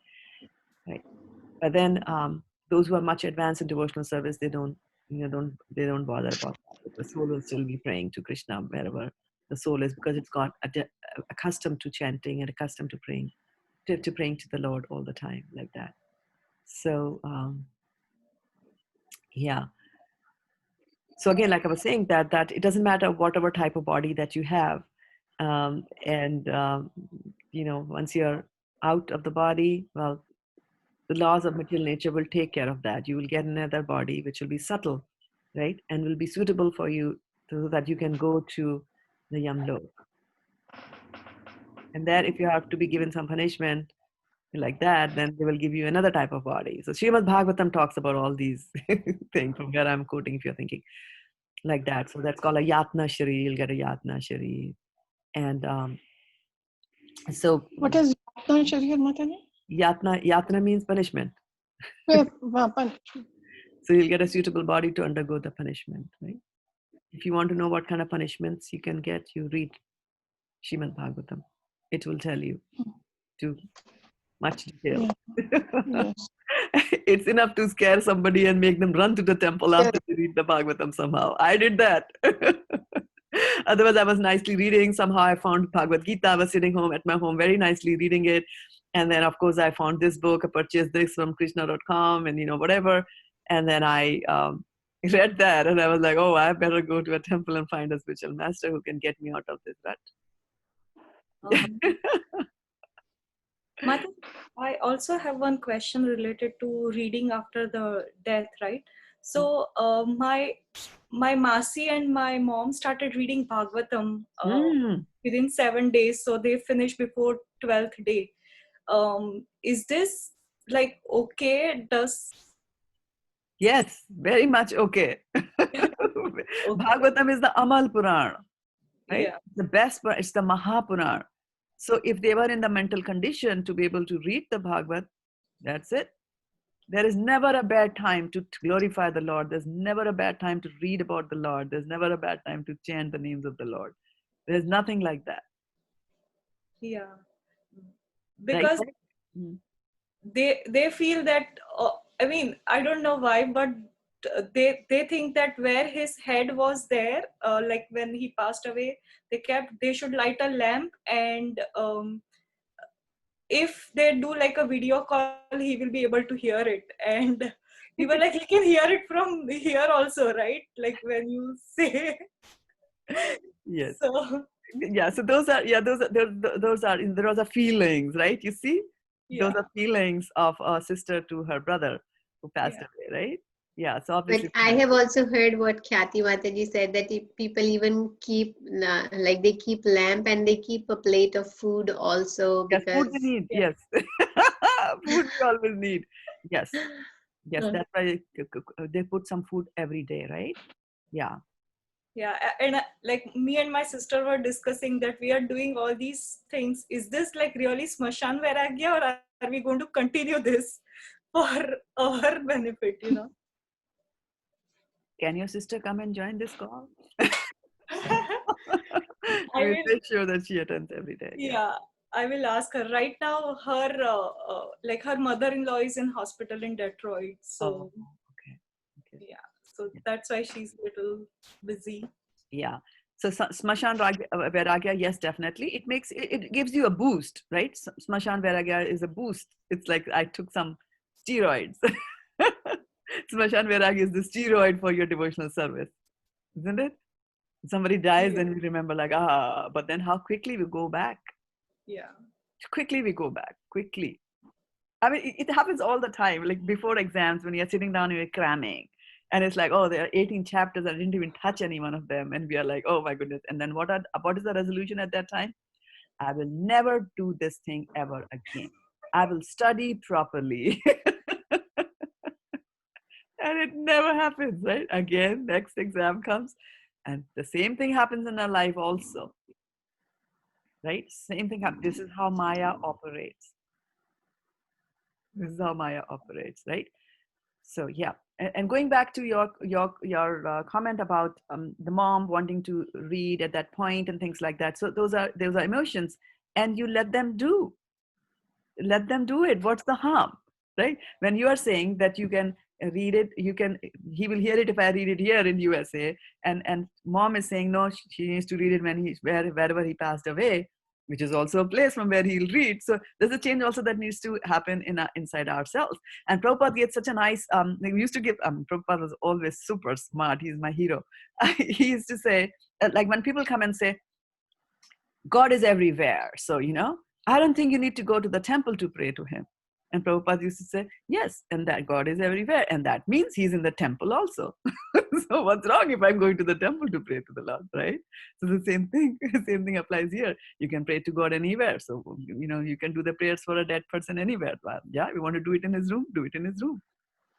Right. But then those who are much advanced in devotional service, they don't bother about that. The soul will still be praying to Krishna wherever the soul is, because it's got accustomed to chanting and accustomed to praying, to praying to the Lord all the time, like that. So yeah. So again, like I was saying, that it doesn't matter whatever type of body that you have, once you're out of the body, well, the laws of material nature will take care of that. You will get another body which will be subtle, right, and will be suitable for you, so that you can go to the Yamlok. And there, if you have to be given some punishment like that, then they will give you another type of body. So Srimad Bhagavatam talks about all these things, from where I'm quoting, if you're thinking like that. So that's called a Yatna Shari. You'll get a Yatna Shari. And so what is Yatna Shari, Mataji? Yatna means punishment. Punishment. So you'll get a suitable body to undergo the punishment, right? If you want to know what kind of punishments you can get, you read Srimad Bhagavatam. It will tell you to much detail. Yes. It's enough to scare somebody and make them run to the temple after they read the Bhagavatam somehow. I did that. Otherwise, I was nicely reading. Somehow I found Bhagavad-gita. I was sitting home at my home very nicely reading it. And then, of course, I found this book. I purchased this from Krishna.com and, whatever. And then I read that and I was like, oh, I better go to a temple and find a spiritual master who can get me out of this rut. Mata, I also have one question related to reading after the death, right? So my Masi and my mom started reading Bhagavatam within 7 days, so they finished before 12th day. Is this like okay? Yes, very much okay. Bhagavatam is the Amal Purana, right? Yeah. The best, it's the Mahapurana. So if they were in the mental condition to be able to read the Bhagavad, that's it. There is never a bad time to glorify the Lord. There's never a bad time to read about the Lord. There's never a bad time to chant the names of the Lord. There's nothing like that. Yeah. Because right? they feel that, I mean, I don't know why, but they think that where his head was there, like when he passed away, they should light a lamp and if they do like a video call, he will be able to hear it. And we were like, he can hear it from here also, right? Like when you say. Yes. So Yeah. So those are those are feelings, right? You see, those yeah, are feelings of a sister to her brother who passed yeah, away, right? Yeah. So But obviously, I have also heard what Khyati Mataji said, that if people even keep like they keep lamp and they keep a plate of food also, yes, food we because need. yeah. Yes, food we always need. Yes, yes. uh, That's why they put some food every day, right? Yeah. Yeah, and like me and my sister were discussing that we are doing all these things. Is this like really Smashan Vairagya, or are we going to continue this for our benefit? Can your sister come and join this call? I We'll will, make sure that she attends every day. Yeah. yeah, I will ask her. Right now, her like her mother-in-law is in hospital in Detroit, Oh, so okay. Okay. yeah, so that's why she's a little busy. Yeah. So Smashan Vairagya, yes, definitely. It gives you a boost, right? Smashan Vairagya is a boost. It's like I took some steroids. Smashan Vairagya is the steroid for your devotional service, isn't it? Somebody dies, Yeah, then we remember like, but then how quickly we go back. yeah, Quickly we go back, quickly. I mean, it happens all the time. Like before exams, when you're sitting down and you're cramming, and it's like, oh, there are 18 chapters. I didn't even touch any one of them, and we are like, oh my goodness. And then what is the resolution at that time? I will never do this thing ever again. I will study properly, and it never happens, right? Again, next exam comes, and the same thing happens in our life also, right? Same thing happens. This is how Maya operates. This is how Maya operates, right? So yeah, and going back to your comment about the mom wanting to read at that point and things like that. So those are emotions, and you let them do it. What's the harm, right? When you are saying that you can read it, he will hear it if I read it here in USA, and mom is saying no, she needs to read it when wherever he passed away, which is also a place from where he'll read. So there's a change also that needs to happen inside ourselves. And Prabhupada gets such a nice we used to give Prabhupada was always super smart. He's my hero. He used to say, like when people come and say God is everywhere. So, I don't think you need to go to the temple to pray to him. And Prabhupada used to say, yes, and that God is everywhere. And that means he's in the temple also. So what's wrong if I'm going to the temple to pray to the Lord, right? So the same thing, same thing applies here. You can pray to God anywhere. So, you can do the prayers for a dead person anywhere. Well, yeah, we want to do it in his room, do it in his room,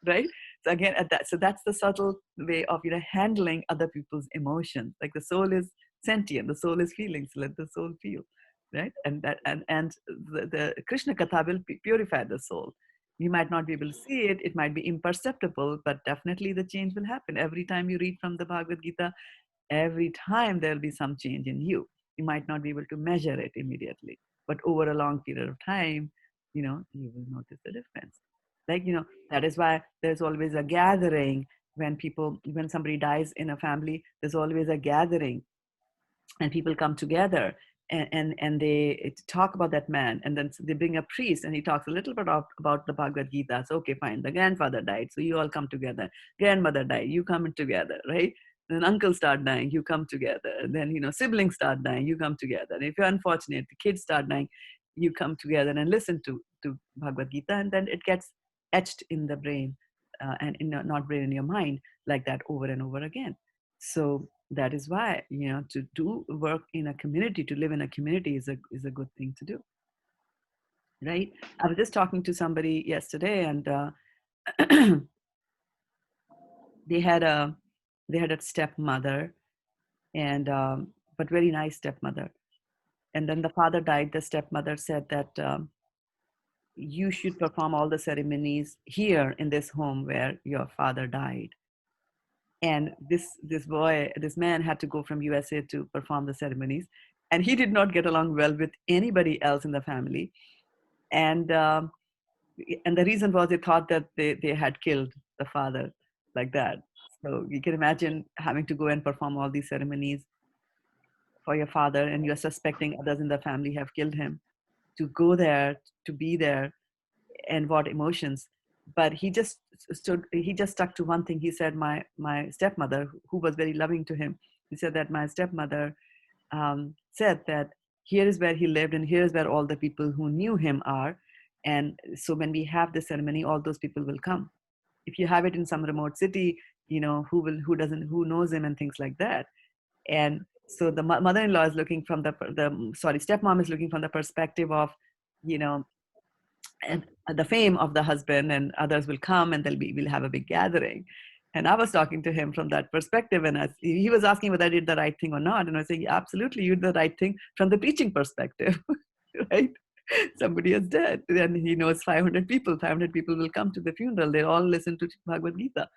right? So again, so that's the subtle way of handling other people's emotions. Like the soul is sentient, the soul is feeling, so let the soul feel, right? And that and the Krishna Katha will purify the soul. You might not be able to see it, it might be imperceptible, but definitely the change will happen. Every time you read from the Bhagavad-gita, every time there'll be some change in you. You might not be able to measure it immediately, but over a long period of time, you will notice the difference. Like, that is why there's always a gathering when somebody dies in a family, there's always a gathering, and people come together, and they talk about that man, and then they bring a priest and he talks a little bit about the Bhagavad Gita. So okay, fine, the grandfather died, so you all come together. Grandmother died, you come together, right? Then uncle start dying, you come together. Then siblings start dying, you come together. And if you're unfortunate, the kids start dying, you come together and listen to Bhagavad Gita, and then it gets etched in the brain, and not brain, in your mind, like that, over and over again. So that is why to do work in a community, to live in a community is a good thing to do, right? I was just talking to somebody yesterday, and they had a stepmother, and but very nice stepmother. And then the father died. The stepmother said that you should perform all the ceremonies here in this home where your father died. And this man had to go from USA to perform the ceremonies, and he did not get along well with anybody else in the family. And the reason was they thought that they had killed the father, like that. So you can imagine having to go and perform all these ceremonies for your father, and you're suspecting others in the family have killed him. to go there, to be there, and what emotions. But he just stuck to one thing. He said, my stepmother, who was very loving to him, he said that my stepmother said that here is where he lived, and here is where all the people who knew him are. And so when we have the ceremony, all those people will come. If you have it in some remote city, who knows him and things like that. And so the mother-in-law is looking from stepmom is looking from the perspective of, and the fame of the husband, and others will come and we'll have a big gathering. And I was talking to him from that perspective, and he was asking whether I did the right thing or not. And I was saying, absolutely, you did the right thing from the preaching perspective, right? Somebody is dead, and he knows 500 people. 500 people will come to the funeral. They all listen to Bhagavad-gita.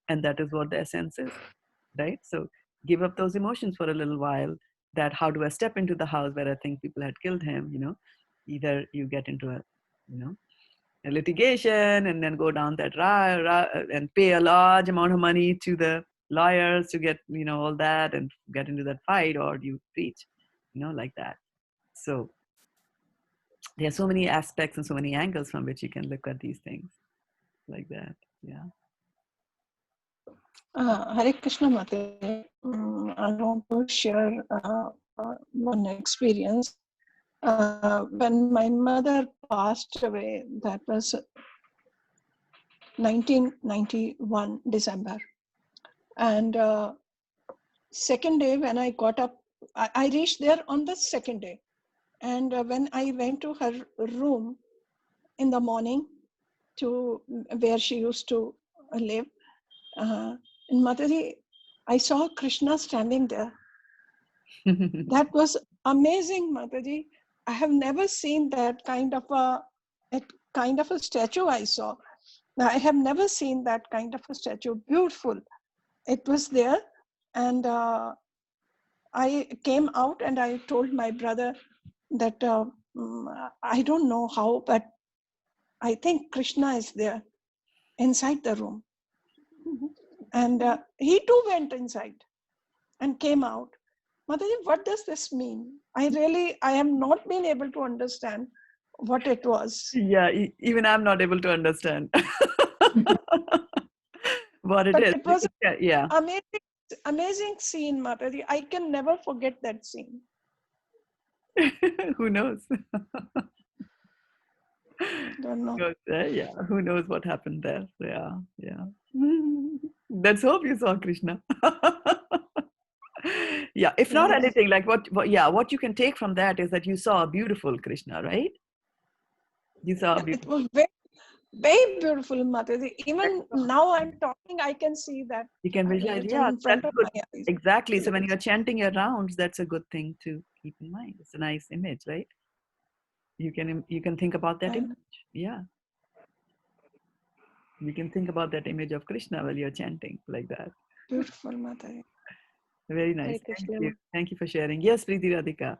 And that is what the essence is, right? So give up those emotions for a little while. That how do I step into the house where I think people had killed him? Either you get into a litigation and then go down that and pay a large amount of money to the lawyers to get all that and get into that fight, or you preach, like that. So there are so many aspects and so many angles from which you can look at these things like that. Yeah. Hare Krishna Mate, I want to share one experience. When my mother passed away, that was 1991 December. And second day when I got up, I reached there on the second day. And when I went to her room in the morning to where she used to live, in Mataji, I saw Krishna standing there. That was amazing, Mataji. I have never seen that kind of a statue I saw. Now, I have never seen that kind of a statue. Beautiful. It was there. And I came out and I told my brother that I don't know how, but I think Krishna is there inside the room. And he too went inside and came out. Mataji, what does this mean? I have not been able to understand what it was. Yeah, even I'm not able to understand what it But is. it was Yeah. amazing scene, Mataji. I can never forget that scene. Who knows? Don't know. Yeah, who knows what happened there? Yeah. Let's hope you saw Krishna. Yeah, if not Yes. anything, like what you can take from that is that you saw a beautiful Krishna, right? You saw a beautiful. It was very, very beautiful, Mataji. Even now I'm talking, I can see that. You can visualize, It's yeah, in front that's of good. my eyes. Exactly. So when you're chanting your rounds, that's a good thing to keep in mind. It's a nice image, right? You can think about that image. Yeah. You can think about that image of Krishna while you're chanting like that. Beautiful, Mataji. Very nice. Hare Thank Krishna. you. Thank you for sharing. Yes, Preeti Radhika.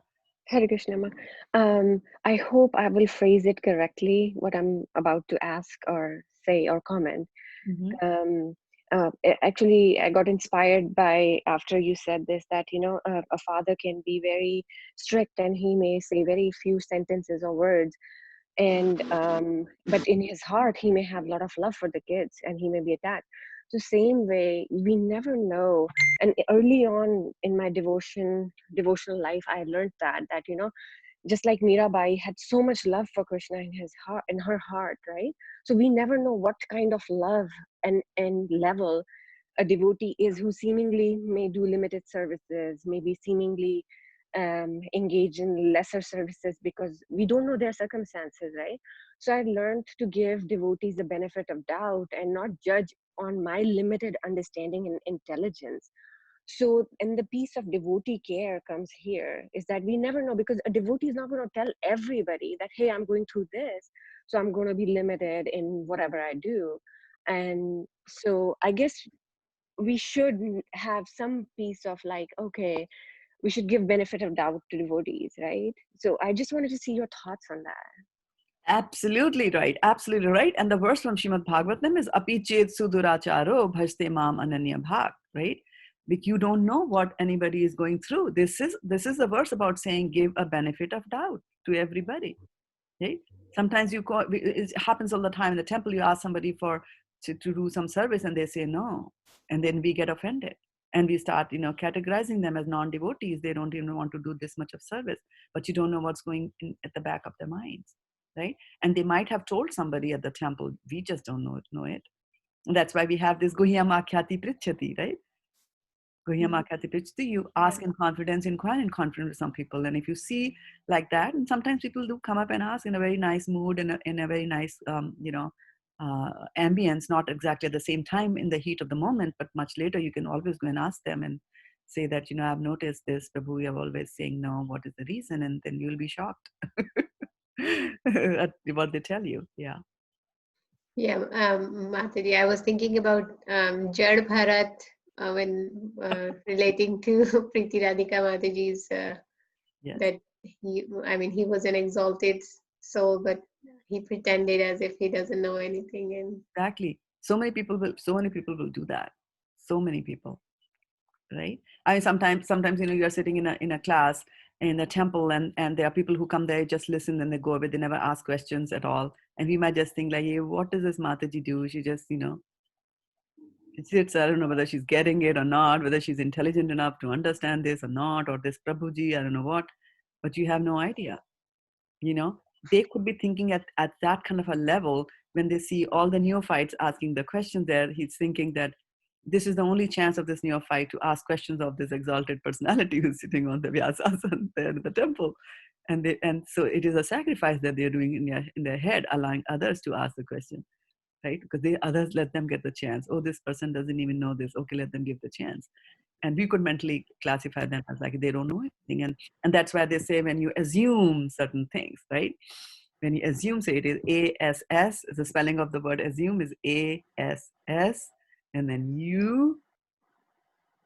Hare Krishna. I hope I will phrase it correctly, what I'm about to ask or say or comment. Actually, I got inspired by after you said this that a father can be very strict and he may say very few sentences or words, and but in his heart he may have a lot of love for the kids and he may be attached. So same way, we never know. And early on in my devotional life, I learned that just like Mirabai had so much love for Krishna in his heart, in her heart, right? So we never know what kind of love and level a devotee is who seemingly may do limited services, maybe seemingly engage in lesser services, because we don't know their circumstances, right? So I learned to give devotees the benefit of doubt and not judge on my limited understanding and intelligence. So, and the piece of devotee care comes here is that we never know, because a devotee is not going to tell everybody that, hey, I'm going through this, so I'm going to be limited in whatever I do. And so I guess we should have some piece of like, okay, we should give benefit of doubt to devotees, right? So I just wanted to see your thoughts on that. Absolutely right. Absolutely right. And the verse from Srimad Bhagavatam is Api chet suduracharo bhajte mam ananya bhak, right? But you don't know what anybody is going through. This is the verse about saying give a benefit of doubt to everybody. right? Sometimes it happens all the time in the temple. You ask somebody to do some service and they say no, and then we get offended and we start categorizing them as non-devotees. They don't even want to do this much of service, but you don't know what's going in at the back of their minds, right? And they might have told somebody at the temple. We just don't know it. And that's why we have this guhyam akhyati pritchati, right? You ask in confidence, inquire in confidence with some people. And if you see like that, and sometimes people do come up and ask in a very nice mood and in a very nice, ambience, not exactly at the same time in the heat of the moment, but much later, you can always go and ask them and say that, I've noticed this, Prabhu, you're always saying no, what is the reason? And then you'll be shocked at what they tell you. Yeah. Yeah, Mataji, I was thinking about Jad Bharat when relating to Preeti Radhika Mataji's Yes. that he was an exalted soul, but he pretended as if he doesn't know anything. And Exactly. So many people will do that. So many people, right? I mean, sometimes you're sitting in a class in a temple, and there are people who come there, just listen, and they go away. They never ask questions at all. And we might just think like, hey, what does this Mataji do? She just, sits. I don't know whether she's getting it or not, whether she's intelligent enough to understand this or not, or this Prabhuji, I don't know what. But you have no idea. They could be thinking at that kind of a level when they see all the neophytes asking the questions there. He's thinking that this is the only chance of this neophyte to ask questions of this exalted personality who's sitting on the Vyasasana there in the temple. And so it is a sacrifice that they're doing in their head, allowing others to ask the question, right? Because others let them get the chance. Oh, this person doesn't even know this. Okay, let them give the chance. And we could mentally classify them as like they don't know anything. And that's why they say when you assume certain things, right? When you assume, say it is ASS, the spelling of the word assume is ASS, and then you,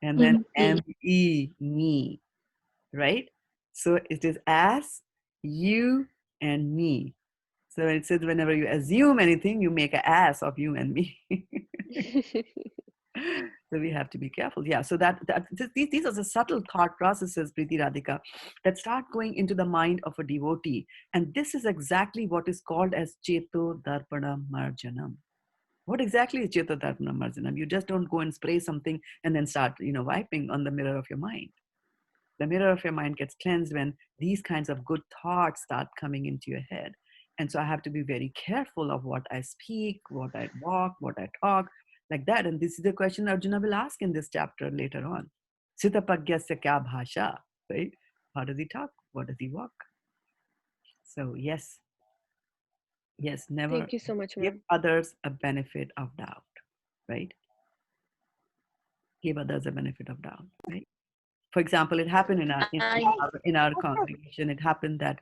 and then ME, me, right? So it is as, you, and me. So it says whenever you assume anything, you make an ass of you and me. So we have to be careful. Yeah. So these are the subtle thought processes, Preeti Radhika, that start going into the mind of a devotee. And this is exactly what is called as Cheto Darpana Marjanam. What exactly is Cheto Darpana Marjanam? You just don't go and spray something and then start, wiping on the mirror of your mind. The mirror of your mind gets cleansed when these kinds of good thoughts start coming into your head. And so I have to be very careful of what I speak, what I walk, what I talk, like that. And this is the question Arjuna will ask in this chapter later on. Sitapagyasya kya bhasha, right? How does he talk? What does he walk? So yes, never Thank you so much, give ma'am. others a benefit of doubt, right? Give others a benefit of doubt, right? For example, it happened in our congregation. It happened that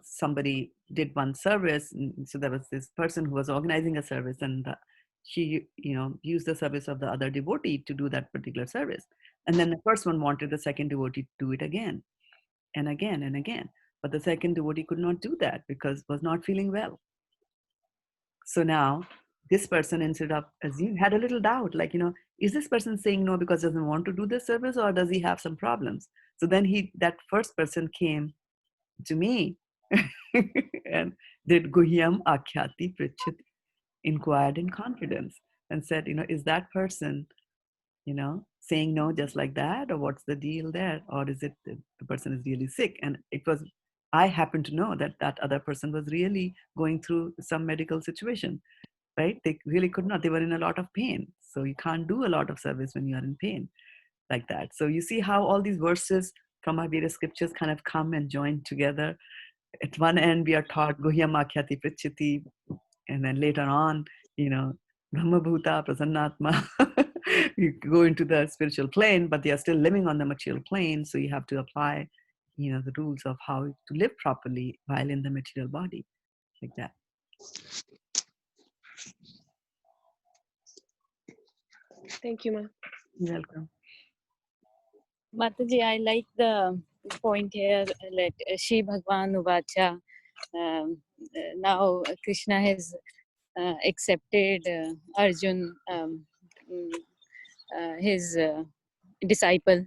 somebody did one service, and so there was this person who was organizing a service, and she used the service of the other devotee to do that particular service, and then the first one wanted the second devotee to do it again and again and again, but the second devotee could not do that because was not feeling well. So now this person, instead of had a little doubt, like, is this person saying no because doesn't want to do this service, or does he have some problems? So then that first person came to me and did Guhyam Akhyati Prichit, inquired in confidence and said, is that person, saying no just like that, or what's the deal there? Or is it the person is really sick? And I happened to know that other person was really going through some medical situation, right? They really could not. They were in a lot of pain. So you can't do a lot of service when you are in pain like that. So you see how all these verses from our various scriptures kind of come and join together. At one end, we are taught Guhyam Akhyati Prichiti, and then later on, Brahma Bhuta, Prasannatma. You go into the spiritual plane, but they are still living on the material plane. So you have to apply, the rules of how to live properly while in the material body, like that. Thank you, ma'am. You're welcome. Mataji, I like the point here, like Shri Bhagwan Uvacha. Now Krishna has accepted Arjun, his disciple,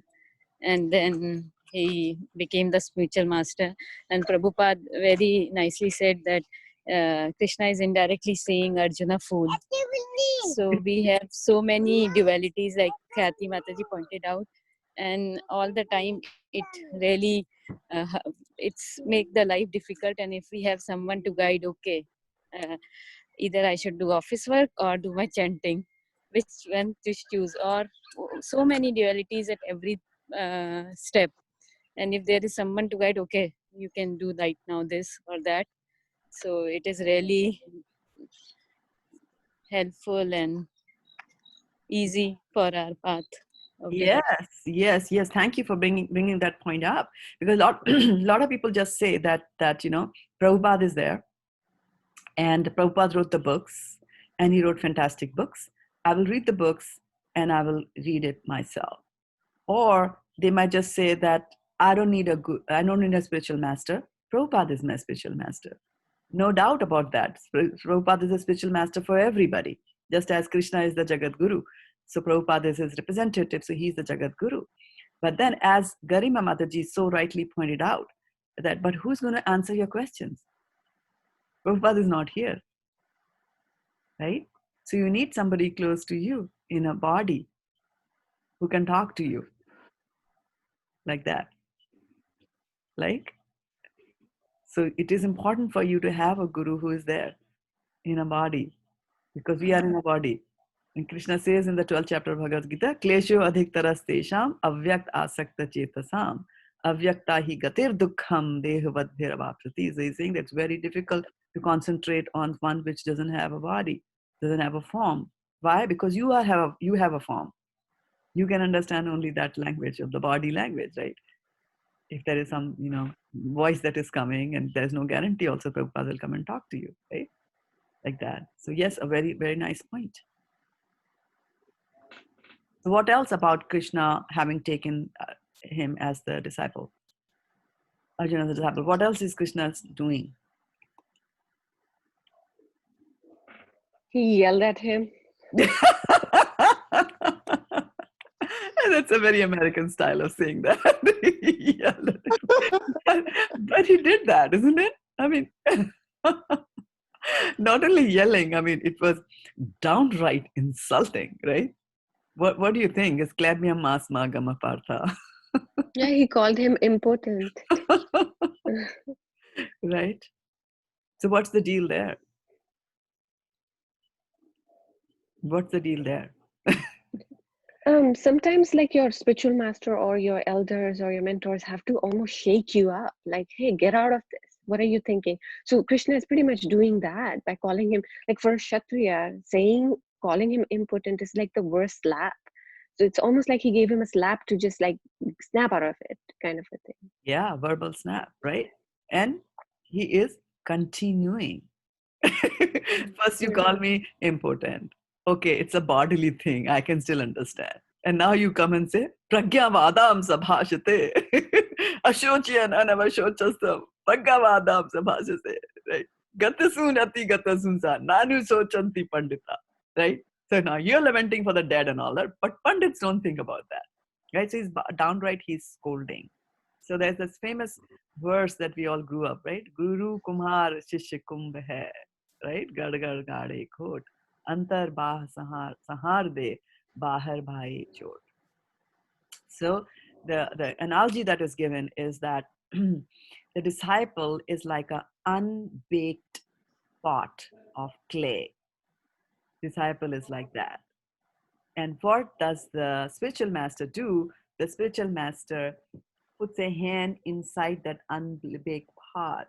and then he became the spiritual master. And Prabhupada very nicely said that Krishna is indirectly saying Arjuna fool. So we have so many dualities, like Khyati Mataji pointed out, and all the time it really it's make the life difficult. And if we have someone to guide, okay, either I should do office work or do my chanting, which one to choose, or so many dualities at every step. And if there is someone to guide, okay, you can do right now this or that. So it is really helpful and easy for our path of devotion. Yes. Thank you for bringing that point up, because a lot of people just say that Prabhupada is there, and Prabhupada wrote the books, and he wrote fantastic books. I will read the books and I will read it myself. Or they might just say that I don't need a spiritual master. Prabhupada is my spiritual master. No doubt about that. Prabhupada is a spiritual master for everybody, just as Krishna is the Jagat Guru. So Prabhupada is his representative, so he's the Jagat Guru. But then, as Garima Mataji so rightly pointed out, but who's going to answer your questions? Prabhupada is not here, right? So you need somebody close to you in a body who can talk to you like that. So it is important for you to have a guru who is there in a body, because we are in a body. And Krishna says in the 12th chapter of Bhagavad-gita, Klesho adhiktaras tesham avyakt asakta chetasam avyakta hi gatir dukkham dehavadbhiravaprati. So he's saying that it's very difficult to concentrate on one which doesn't have a body, doesn't have a form. Why? Because you have a form. You can understand only that language of the body language, right? If there is some, voice that is coming, and there's no guarantee also Prabhupada will come and talk to you, right? Like that. So yes, a very, very nice point. So what else about Krishna having taken him as the disciple? Arjuna as the disciple. What else is Krishna doing? He yelled at him. That's a very American style of saying that. But he did that, isn't it? I mean, not only yelling, I mean, it was downright insulting, right? What do you think? Is Klabhyam Masma Gama Partha? Yeah, he called him impotent. Right? So what's the deal there? What's the deal there? Sometimes like your spiritual master or your elders or your mentors have to almost shake you up, like, hey, get out of this. What are you thinking? So Krishna is pretty much doing that by calling him, like for a Kshatriya, calling him impotent is like the worst slap. So it's almost like he gave him a slap to just like snap out of it, kind of a thing. Yeah, verbal snap, right? And he is continuing. First you call me impotent. Okay, it's a bodily thing. I can still understand. And now you come and say, Pragyavadam sabhashate. Ashochiyan anavashochasam. Pragyavadam sabhashate. Right? Gatasun ati gatasunsa. Nanu sochanti pandita. Right? So now you're lamenting for the dead and all that, but pandits don't think about that. Right? So he's scolding. So there's this famous verse that we all grew up, right? Guru Kumar Shishya Kumbh hai, right? Gad gad gade khot, antar bah sahar de, bahar bhai chot. So the analogy that is given is that the disciple is like an unbaked pot of clay. Disciple is like that. And what does the spiritual master do? The spiritual master puts a hand inside that unbaked pot,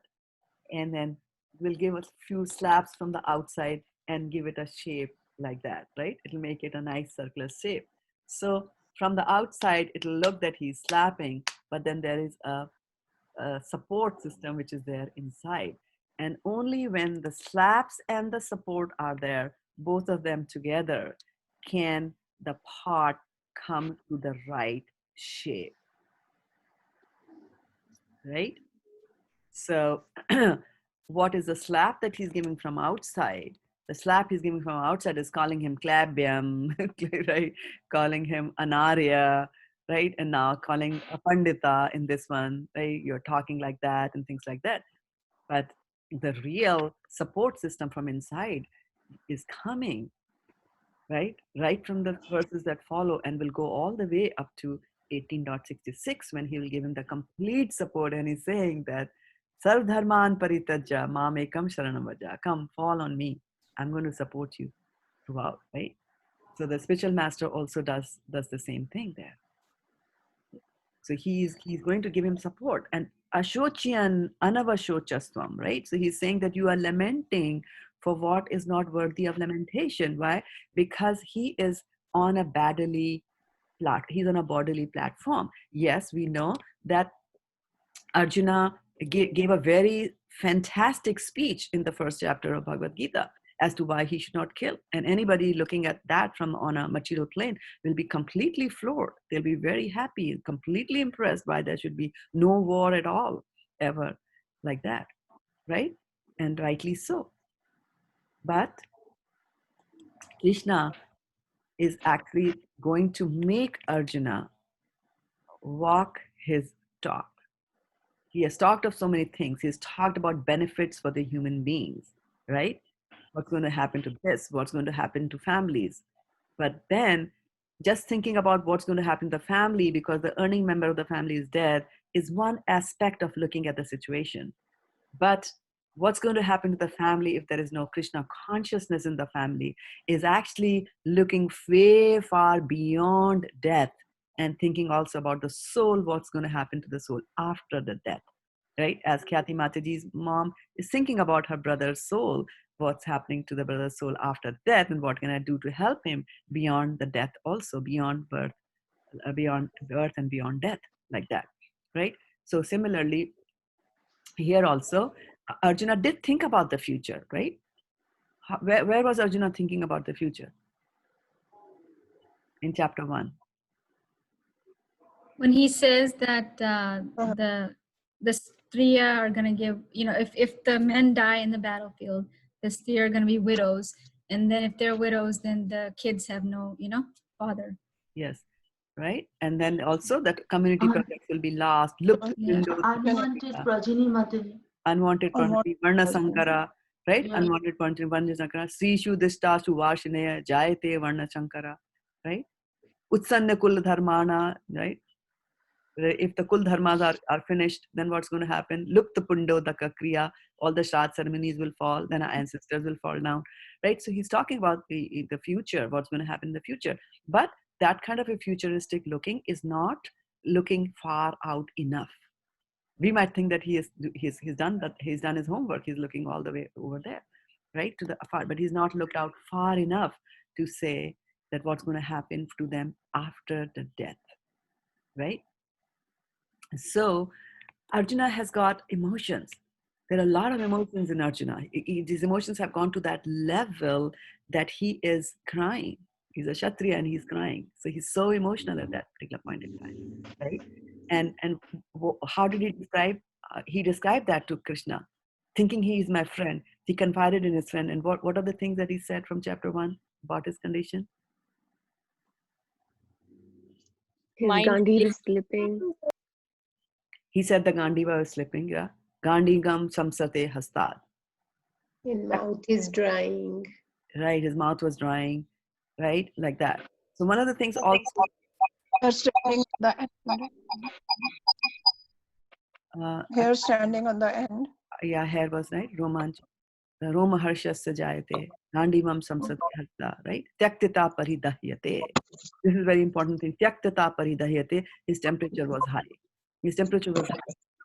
and then will give a few slaps from the outside and give it a shape like that, right? It'll make it a nice circular shape. So from the outside, it'll look that he's slapping, but then there is a support system which is there inside. And only when the slaps and the support are there, both of them together, can the pot come to the right shape. Right? So what is the slap that he's giving from outside? The slap he's giving from outside is calling him Klabhyam, right? Calling him Anarya, right? And now calling a Pandita in this one, right? You're talking like that and things like that. But the real support system from inside is coming, right? Right from the verses that follow and will go all the way up to 18.66 when he will give him the complete support and he's saying that Sarv Dharman Paritajya Mam Ekam Sharanam Vaja. Come, fall on me. I'm going to support you throughout, right? So the spiritual master also does the same thing there. So he's going to give him support. And Ashochian Anavashochastvam, right? So he's saying that you are lamenting for what is not worthy of lamentation. Why? Because he is on a bodily he's on a bodily platform. Yes, we know that Arjuna gave a very fantastic speech in the first chapter of Bhagavad-gita as to why he should not kill. And anybody looking at that from on a material plane will be completely floored. They'll be very happy, completely impressed why there should be no war at all, ever, like that, right? And rightly so. But Krishna is actually going to make Arjuna walk his talk. He has talked of so many things. He's talked about benefits for the human beings, right? What's going to happen to this? What's going to happen to families? But then just thinking about what's going to happen to the family because the earning member of the family is dead is one aspect of looking at the situation. But what's going to happen to the family if there is no Krishna consciousness in the family is actually looking way far beyond death and thinking also about the soul, what's going to happen to the soul after the death, right? As Khyati Mataji's mom is thinking about her brother's soul, what's happening to the brother's soul after death and what can I do to help him beyond the death also, beyond birth and beyond death, like that, right? So similarly, here also, Arjuna did think about the future, right? Where was Arjuna thinking about the future? In chapter 1. When he says that the Striya are going to give, if the men die in the battlefield, the Striya are going to be widows. And then if they're widows, then the kids have no, father. Yes, right? And then also that community projects will be lost. Look, Unwanted progeny, Mataji. Unwanted progeny, Varna Sankara, right? Yeah. Unwanted progeny, Varna Sankara. Srishu Dishta Suvarshineya Jayate Varna Sankara, right? Utsanna Kul Dharmana, right? If the Kul Dharmas are finished, then what's going to happen? Look, the Pundo, the Kriya, all the Shraddha ceremonies will fall, then our ancestors will fall down, right? So he's talking about the future, what's going to happen in the future. But that kind of a futuristic looking is not looking far out enough. We might think that he's done his homework. He's looking all the way over there, right, to the far, but he's not looked out far enough to say that what's going to happen to them after the death, right? So Arjuna has got emotions. There are a lot of emotions in Arjuna. These emotions have gone to that level that he is crying. He's a Kshatriya and he's crying. So he's so emotional at that particular point in time, right? And how did he describe? He described that to Krishna, thinking he is my friend. He confided in his friend. And what are the things that he said from chapter 1 about his condition? His Gandhi was slipping. He said the Gandiva was slipping, yeah. Gandigam samsate hastad. His mouth is drying. Right, his mouth was drying, right, like that. So one of the things also. Hair standing on the end. Yeah, hair was right. Romanch. Roma harshasya jayate. Gandivam samsate hasta, right? Tyaktita paridahyate. This is very important thing. Tyaktita paridahyate. His temperature was high.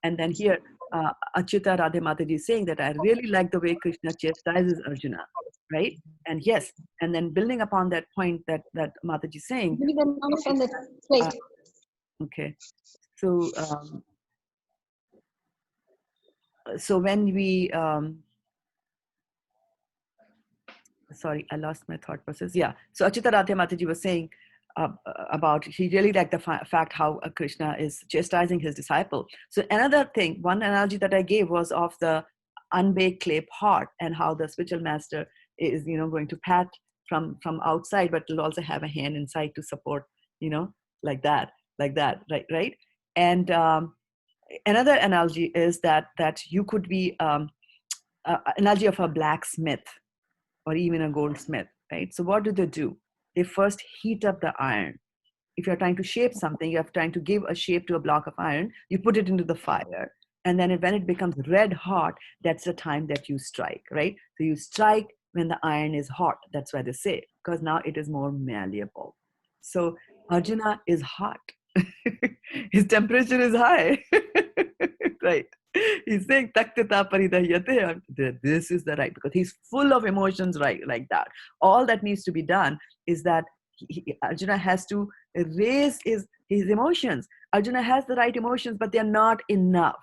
And then here, Achyuta Radhe Mataji is saying that I really like the way Krishna chastises Arjuna, right? And yes, and then building upon that point that Mataji is saying. Okay, so so when we sorry, I lost my thought process. Yeah, so Achyuta Radhe Mataji was saying about he really liked the fact how Krishna is chastising his disciple. So another thing, one analogy that I gave was of the unbaked clay pot and how the spiritual master is going to pat from outside, but will also have a hand inside to support, like that. like that, right? And another analogy is that you could be analogy of a blacksmith or even a goldsmith, right? So what do? They first heat up the iron. If you're trying to shape something, you're trying to give a shape to a block of iron, you put it into the fire. And then when it becomes red hot, that's the time that you strike, right? So you strike when the iron is hot. That's why they say, because now it is more malleable. So Arjuna is hot. His temperature is high, right? He's saying taktata paridahyate. This is the right, because he's full of emotions, right? Like that. All that needs to be done is that Arjuna has to raise his emotions. Arjuna has the right emotions, but they're not enough.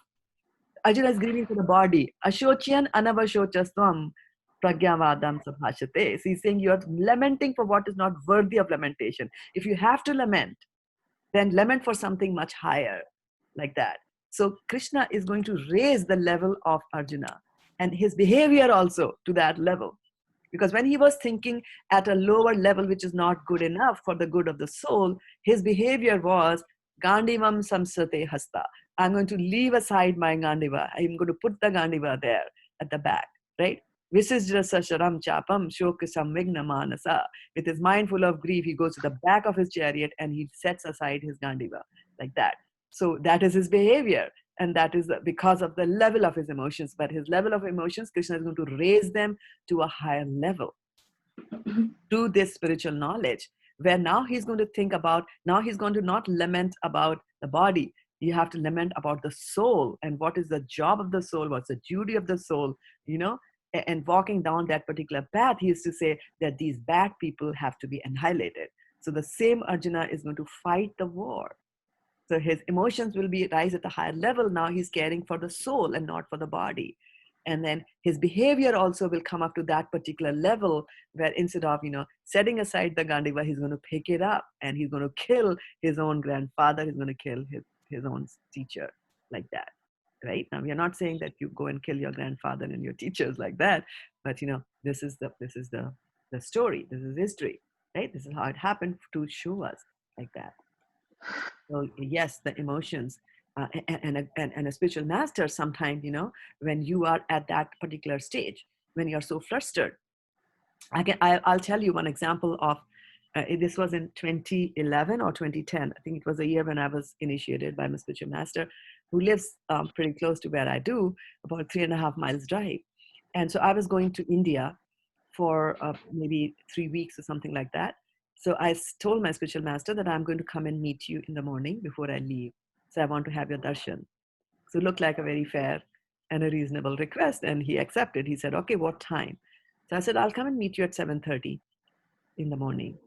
Arjuna is grieving for the body. Ashocyan anavashochastvam pragyavadam sabhashate. So he's saying you're lamenting for what is not worthy of lamentation. If you have to lament, then lament for something much higher, like that. So Krishna is going to raise the level of Arjuna and his behavior also to that level. Because when he was thinking at a lower level, which is not good enough for the good of the soul, his behavior was Gandivam samsate hasta. I'm going to leave aside my Gandiva. I'm going to put the Gandiva there at the back, right? Visisjrasa sharam chapam shoka samvigna manasa. With his mind full of grief, he goes to the back of his chariot and he sets aside his Gandiva, like that. So that is his behavior. And that is because of the level of his emotions. But his level of emotions, Krishna is going to raise them to a higher level through this spiritual knowledge, where now he's going to think about, now he's going to not lament about the body. You have to lament about the soul and what is the job of the soul, what's the duty of the soul, you know. And walking down that particular path, he used to say that these bad people have to be annihilated. So the same Arjuna is going to fight the war. So his emotions will be rise at a higher level. Now he's caring for the soul and not for the body. And then his behavior also will come up to that particular level where instead of, setting aside the Gandiva, he's going to pick it up and he's going to kill his own grandfather. He's going to kill his own teacher, like that. Right? Now, we are not saying that you go and kill your grandfather and your teachers like that. But, this is the story. This is history, right? This is how it happened to show us like that. So yes, the emotions and a spiritual master sometimes, when you are at that particular stage, when you're so flustered. I'll tell you one example of, this was in 2011 or 2010. I think it was a year when I was initiated by my spiritual master, who lives pretty close to where I do, about 3.5 miles drive. And so I was going to India for maybe 3 weeks or something like that. So I told my spiritual master that I'm going to come and meet you in the morning before I leave. So I want to have your darshan. So it looked like a very fair and a reasonable request. And he accepted. He said, okay, what time? So I said, I'll come and meet you at 7:30 in the morning.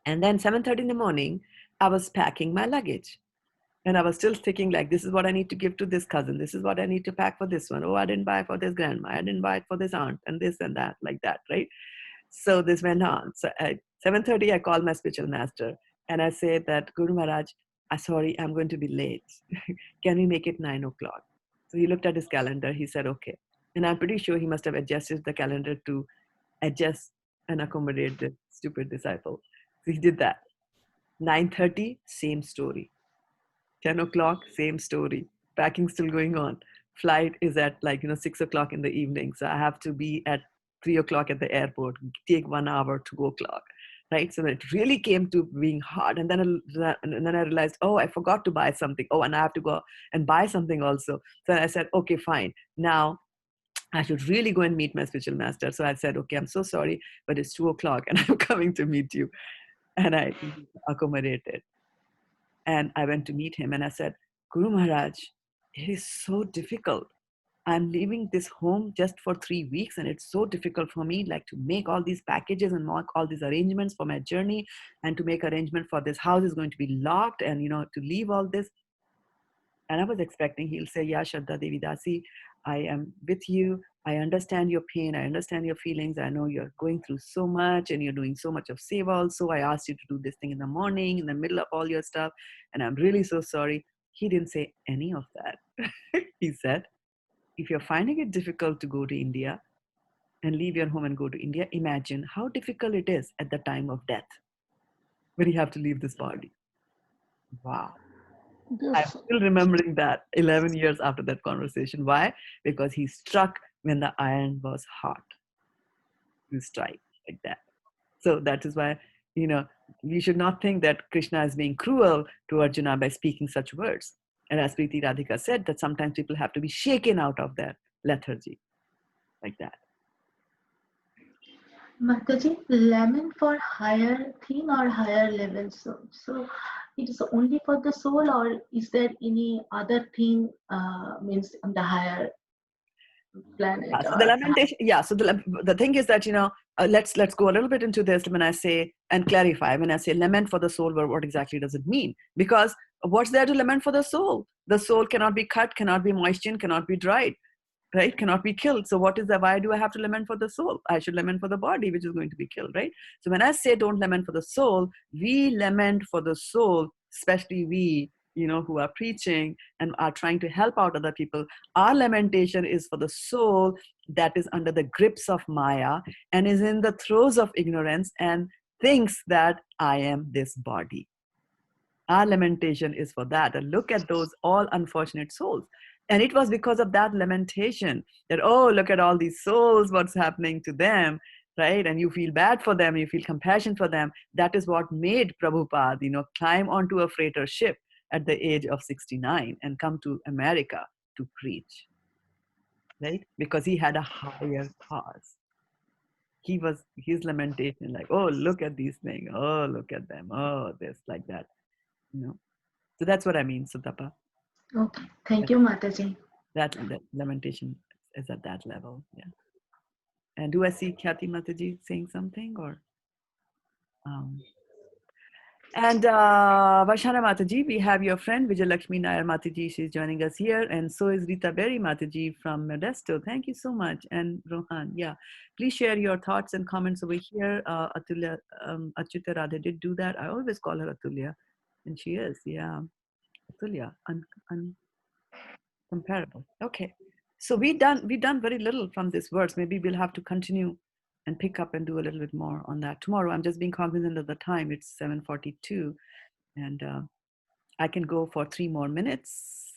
And then 7:30 in the morning, I was packing my luggage. And I was still thinking like, this is what I need to give to this cousin. This is what I need to pack for this one. Oh, I didn't buy for this grandma. I didn't buy it for this aunt and this and that, like that, right? So this went on. So at 7:30, I called my spiritual master and I said that, Guru Maharaj, sorry, I'm going to be late. Can we make it 9 o'clock? So he looked at his calendar. He said, okay. And I'm pretty sure he must have adjusted the calendar to adjust and accommodate the stupid disciple. So he did that. 9:30, same story. 10 o'clock, same story. Packing still going on. Flight is at 6 o'clock in the evening. So I have to be at 3 o'clock at the airport, take 1 hour to go clock, right? So it really came to being hard. And then I realized, oh, I forgot to buy something. Oh, and I have to go and buy something also. So I said, okay, fine. Now I should really go and meet my spiritual master. So I said, okay, I'm so sorry, but it's 2 o'clock and I'm coming to meet you. And I accommodated. And I went to meet him and I said, Guru Maharaj, it is so difficult. I'm leaving this home just for 3 weeks and it's so difficult for me to make all these packages and make all these arrangements for my journey and to make arrangement for this house is going to be locked and, to leave all this. And I was expecting he'll say, yeah, Shraddha-devi Dasi, I am with you. I understand your pain. I understand your feelings. I know you're going through so much and you're doing so much of seva also. I asked you to do this thing in the morning, in the middle of all your stuff. And I'm really so sorry. He didn't say any of that. He said, if you're finding it difficult to go to India and leave your home and go to India, imagine how difficult it is at the time of death when you have to leave this body. Wow. I'm Beautiful. still remembering that 11 years after that conversation. Why? Because he struck when the iron was hot. You strike like that. So that is why, we should not think that Krishna is being cruel to Arjuna by speaking such words. And as Preeti Radhika said, that sometimes people have to be shaken out of their lethargy like that. Mataji, lament for higher thing or higher level soul. So it is only for the soul, or is there any other thing means on the higher planet So the or lamentation, so the thing is that, let's go a little bit into this when I say, and clarify, when I say lament for the soul, what exactly does it mean? Because what's there to lament for the soul? The soul cannot be cut, cannot be moistened, cannot be dried, right? Cannot be killed. So what is that? Why do I have to lament for the soul? I should lament for the body, which is going to be killed, right? So when I say don't lament for the soul, we lament for the soul, especially we, who are preaching and are trying to help out other people. Our lamentation is for the soul that is under the grips of Maya and is in the throes of ignorance and thinks that I am this body. Our lamentation is for that. And look at those all unfortunate souls. And it was because of that lamentation that, oh, look at all these souls, what's happening to them, right? And you feel bad for them, you feel compassion for them. That is what made Prabhupada, climb onto a freighter ship at the age of 69 and come to America to preach, right? Because he had a higher cause. His lamentation like, oh, look at these things. Oh, look at them. Oh, this, like that, So that's what I mean, Sutapa. okay? Thank you, Mataji. That lamentation is at that level, yeah. And do I see Khyati Mataji saying something or? And Vashana Mataji, we have your friend Vijay Lakshmi Nair Mataji. She's joining us here, and so is Rita Berry Mataji from Modesto. Thank you so much. And Rohan, yeah, please share your thoughts and comments over here. Atulya, Achyuta Radhe did do that. I always call her Atulya, and she is, yeah, Atulya, comparable. Okay, so we've done very little from this verse. Maybe we'll have to continue and pick up and do a little bit more on that tomorrow. I'm just being cognizant of the time. It's 7:42, and I can go for 3 more minutes.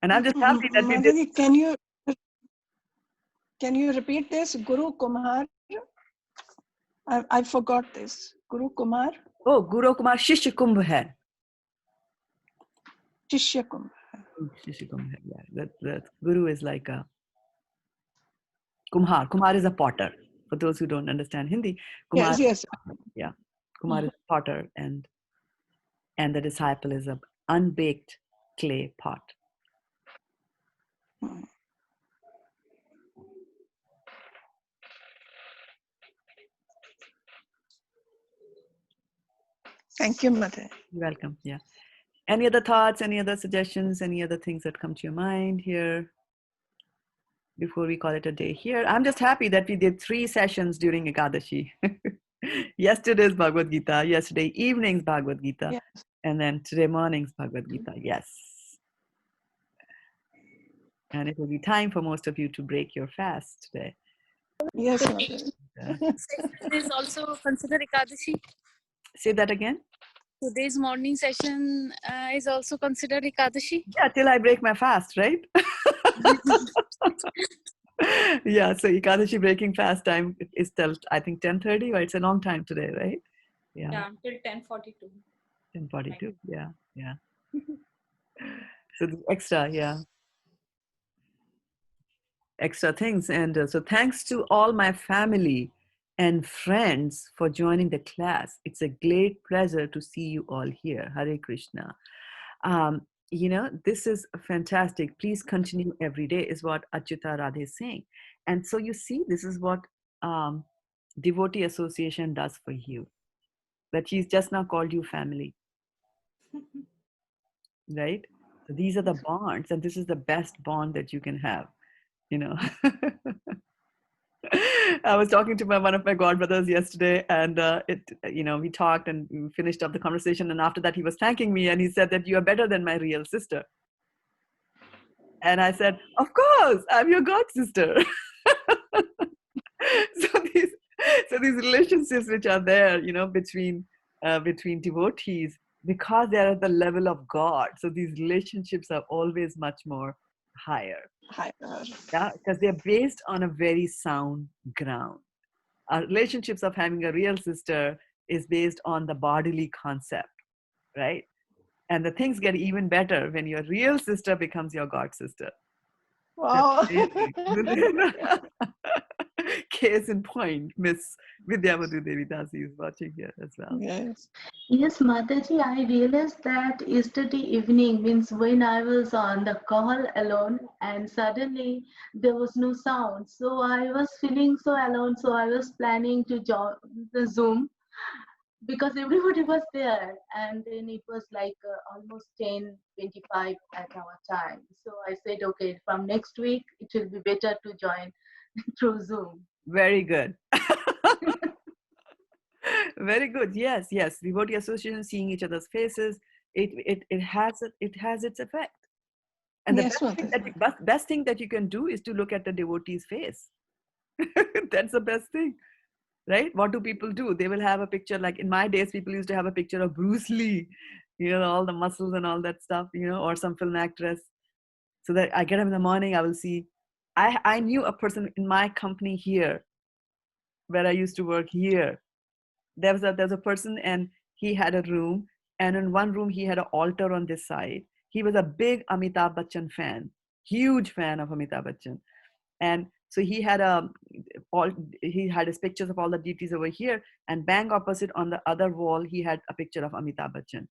And I'm just happy that we did. Mataji, can you repeat this? Guru Kumar. I forgot this. Guru Kumar. Oh, Guru Kumar Shishya Kumbh hai. Shishya Kumbh. Shishya Kumbh hai. Yeah, that Guru is like a Kumhar. Kumar is a potter. For those who don't understand Hindi, Kumar. Yes. Yeah, Kumar is a potter, and the disciple is an unbaked clay pot. Thank you, Mother. You're welcome. Yeah. Any other thoughts? Any other suggestions? Any other things that come to your mind here before we call it a day here? I'm just happy that we did 3 sessions during Ekadashi. Yesterday's Bhagavad-gita, yesterday evening's Bhagavad-gita, Yes. and then today morning's Bhagavad-gita. Yes. And it will be time for most of you to break your fast today. Yes, Mother. Session is also considered Ekadashi. Say that again. Today's morning session is also considered Ekadashi. Yeah, till I break my fast, right? Yeah, so Ekadashi breaking fast time is till, I think, 10:30, or it's a long time today, right? Yeah, till 10:42. 10:42, yeah. So the extra, yeah. Extra things. And so thanks to all my family and friends for joining the class. It's a great pleasure to see you all here. Hare Krishna. This is fantastic. Please continue every day is what Achyuta Radhe is saying. And so you see, this is what Devotee Association does for you. That she's just now called you family. Right? So these are the bonds, and this is the best bond that you can have. I was talking to one of my godbrothers yesterday, and we talked and we finished up the conversation. And after that, he was thanking me, and he said that you are better than my real sister. And I said, of course, I'm your god sister. So these relationships which are there, between devotees, because they're at the level of God. So these relationships are always much more higher. Higher. Yeah, because they're based on a very sound ground. Our relationships of having a real sister is based on the bodily concept, right? And the things get even better when your real sister becomes your God sister. Wow. Case in point, Miss Shraddha-devi Dasi is watching here as well. Yes. Yes, Mataji, I realized that yesterday evening means when I was on the call alone and suddenly there was no sound. So I was feeling so alone. So I was planning to join the Zoom because everybody was there. And then it was like almost 10:25 at our time. So I said, okay, from next week, it will be better to join through Zoom. Very good. Very good. Yes, yes. Devotee association, seeing each other's faces, it has its effect. And the Yes, best thing that you can do is to look at the devotee's face. That's the best thing, right? What do people do? They will have a picture, like in my days, people used to have a picture of Bruce Lee, all the muscles and all that stuff, or some film actress. So that I get up in the morning, I will see. I knew a person in my company here, where I used to work here. There was a person, and he had a room, and in one room he had an altar on this side. He was a big Amitabh Bachchan fan, huge fan of Amitabh Bachchan, and so he had his pictures of all the deities over here, and bang opposite on the other wall he had a picture of Amitabh Bachchan.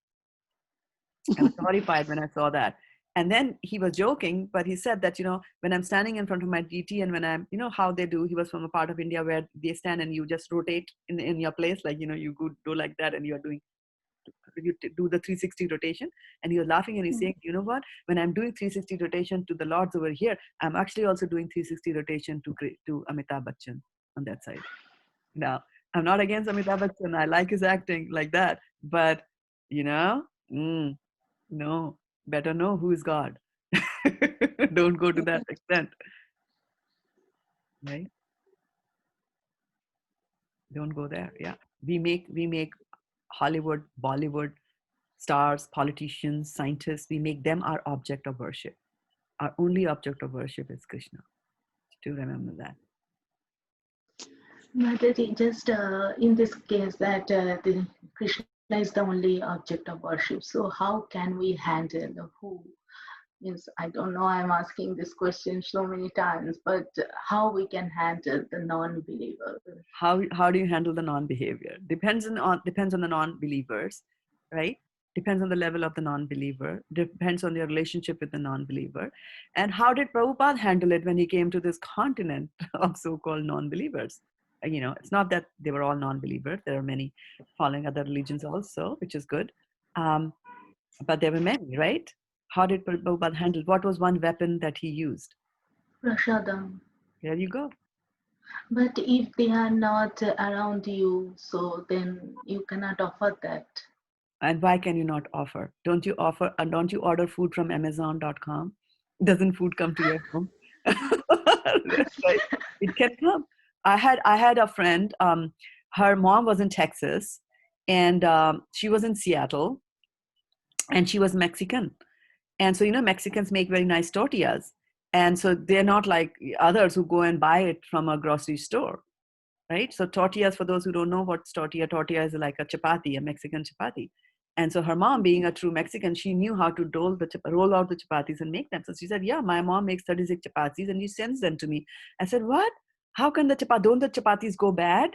I was horrified when I saw that. And then he was joking, but he said that, when I'm standing in front of my deity and when I'm, how they do, he was from a part of India where they stand and you just rotate in your place. Like, you go do like that and you do the 360 rotation, and he was laughing and he's saying, you know what, when I'm doing 360 rotation to the lords over here, I'm actually also doing 360 rotation to Amitabh Bachchan on that side. Now, I'm not against Amitabh Bachchan. I like his acting like that, but no, better know who is God. Don't go to that extent, right? Don't go there. Yeah, we make Hollywood, Bollywood stars, politicians, scientists. We make them our object of worship. Our only object of worship is Krishna. Do remember that. Mataji, just in this case that the Krishna is the only object of worship. So how can we handle the who? Means I don't know. I'm asking this question so many times, but how we can handle the non-believer? How do you handle the non-behavior? Depends on the non-believers, right? Depends on the level of the non-believer. Depends on your relationship with the non-believer. And how did Prabhupada handle it when he came to this continent of so-called non-believers? It's not that they were all non-believers. There are many following other religions also, which is good. But there were many, right? How did Prabhupada handle? What was one weapon that he used? Prasadam. There you go. But if they are not around you, so then you cannot offer that. And why can you not offer? Don't you offer, and don't you order food from Amazon.com? Doesn't food come to your home? That's right. It can come. I had a friend, her mom was in Texas, and she was in Seattle, and she was Mexican. And so, Mexicans make very nice tortillas. And so they're not like others who go and buy it from a grocery store, right? So tortillas, for those who don't know what's tortilla is like a chapati, a Mexican chapati. And so her mom, being a true Mexican, she knew how to roll out the chapatis and make them. So she said, yeah, my mom makes 36 chapatis and she sends them to me. I said, what? How can don't the chapatis go bad?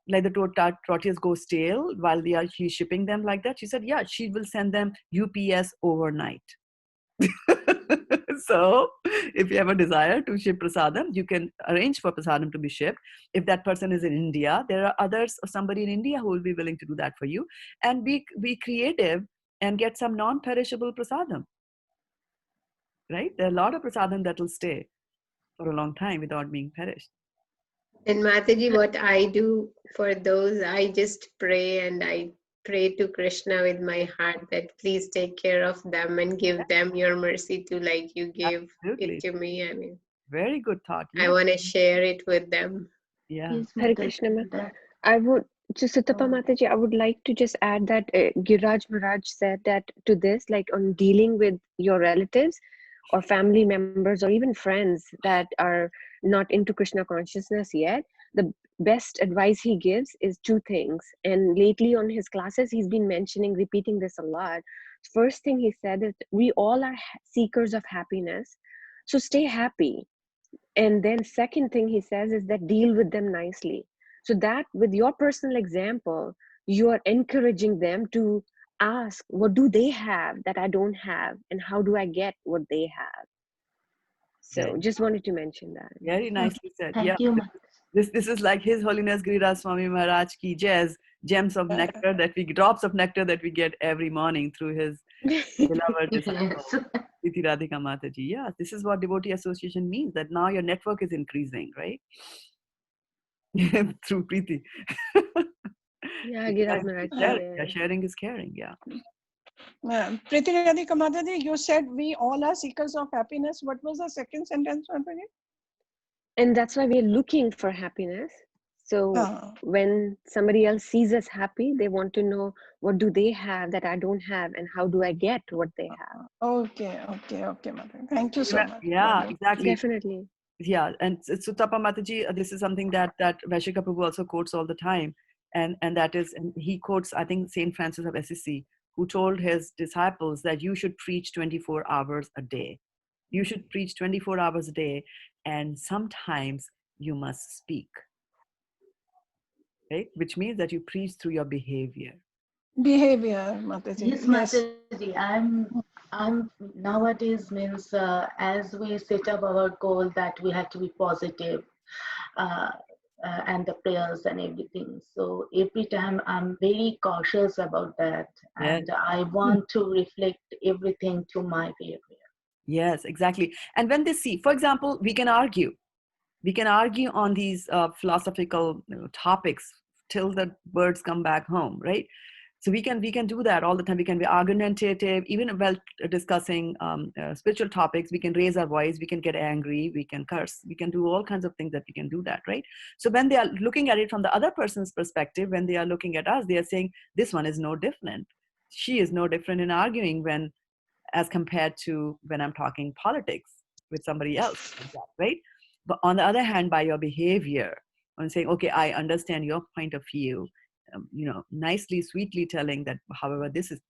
Like the tortillas go stale while she's shipping them like that? She said, yeah, she will send them UPS overnight. So if you have a desire to ship prasadam, you can arrange for prasadam to be shipped. If that person is in India, there are others, somebody in India who will be willing to do that for you. And be creative and get some non-perishable prasadam, right? There are a lot of prasadam that will stay for a long time without being perished. And Mataji, what I do for those, I just pray, and I pray to Krishna with my heart that please take care of them and give them your mercy too, like you gave Absolutely. it to me. I mean, very good thought. I want to share it with them. Yeah. Yes, Hare Krishna. I would So Sutapa Mataji, I would like to just add that Giraj Maharaj said that to this, like on dealing with your relatives or family members or even friends that are not into Krishna consciousness yet, the best advice he gives is two things. And lately on his classes, he's been repeating this a lot. First thing he said is we all are seekers of happiness. So stay happy. And then second thing he says is that deal with them nicely. So that with your personal example, you are encouraging them to ask, what do they have that I don't have? And how do I get what they have? So just wanted to mention that. Very nicely said. Thank Yeah. you, Mataji. This is like His Holiness Giriraj Swami Maharaj ki gems of nectar drops of nectar that we get every morning through his beloved disciple, Yes. Priti Radhika Mataji. Yeah, this is what devotee association means, that now your network is increasing, right? Through Priti. Yeah, Giraj Maharaj said it. Sharing is caring, yeah. Priti Radhika Mataji, you said we all are seekers of happiness. What was the second sentence, Mataji? And that's why we're looking for happiness. So when somebody else sees us happy, they want to know what do they have that I don't have, and how do I get what they have. Okay, Mataji. Thank you so much. Yeah, exactly. Definitely. Yeah, and Sutapa Mataji, this is something that Vaishika Prabhu also quotes all the time, and that is, and he quotes, I think, Saint Francis of Assisi, who told his disciples that you should preach 24 hours a day. You should preach 24 hours a day, and sometimes you must speak, right? Which means that you preach through your behavior. Behavior, Mataji. Yes, Mataji. I'm nowadays means as we set up our goal that we have to be positive, and the prayers and everything. So every time I'm very cautious about that, and I want to reflect everything to my behavior. Yes, exactly. And when they see, for example, we can argue on these philosophical topics till the birds come back home, right? So we can do that all the time. We can be argumentative, even while discussing spiritual topics. We can raise our voice, we can get angry, we can curse, we can do all kinds of things that we can do that, right? So when they are looking at it from the other person's perspective, when they are looking at us, they are saying, this one is no different. She is no different in arguing as compared to when I'm talking politics with somebody else, like that, right? But on the other hand, by your behavior, I'm saying, okay, I understand your point of view, nicely, sweetly telling that, however, this is,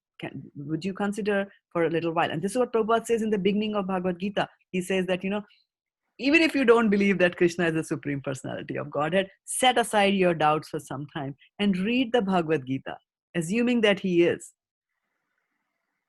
would you consider for a little while? And this is what Prabhupada says in the beginning of Bhagavad-gita. He says that, even if you don't believe that Krishna is the Supreme Personality of Godhead, set aside your doubts for some time and read the Bhagavad-gita, assuming that he is.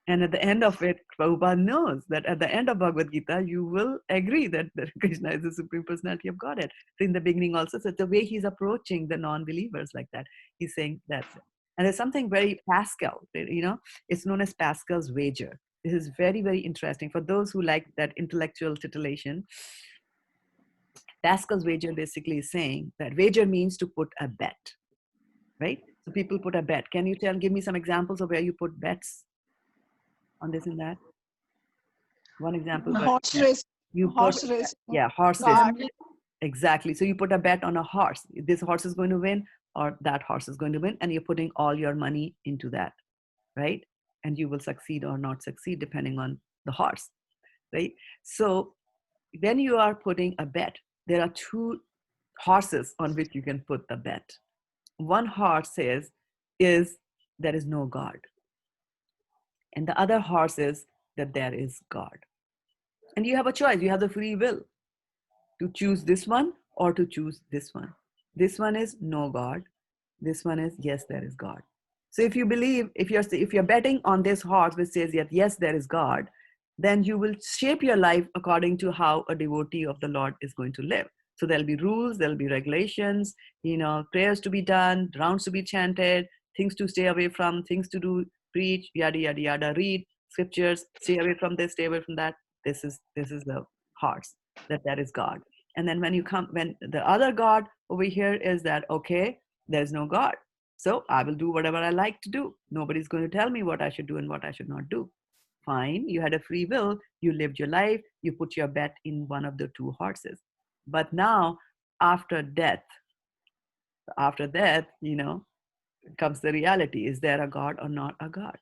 And at the end of it, Prabhupada knows that at the end of Bhagavad Gita, you will agree that Krishna is the Supreme Personality of Godhead. So in the beginning also, so the way he's approaching the non-believers like that, he's saying that's it. And there's something very Pascal, it's known as Pascal's wager. This is very, very interesting. For those who like that intellectual titillation, Pascal's wager basically is saying that wager means to put a bet, right? So people put a bet. Can you give me some examples of where you put bets on this and that? One example. Horse race. Horse race. Yeah, horse race. Exactly. So you put a bet on a horse. This horse is going to win or that horse is going to win, and you're putting all your money into that, right? And you will succeed or not succeed depending on the horse, right? So when you are putting a bet, there are two horses on which you can put the bet. One horse says there is no God. And the other horse is that there is God. And you have a choice. You have the free will to choose this one or to choose this one. This one is no God. This one is yes, there is God. So if you believe, if you're betting on this horse which says that yes, there is God, then you will shape your life according to how a devotee of the Lord is going to live. So there'll be rules, there'll be regulations, prayers to be done, rounds to be chanted, things to stay away from, things to do, preach, yada, yada, yada, read scriptures, stay away from this, stay away from that. This is the horse, that is God. And then when the other God over here is that, okay, there's no God. So I will do whatever I like to do. Nobody's going to tell me what I should do and what I should not do. Fine, you had a free will, you lived your life, you put your bet in one of the two horses. But now, after death, comes the reality. Is there a God or not a God?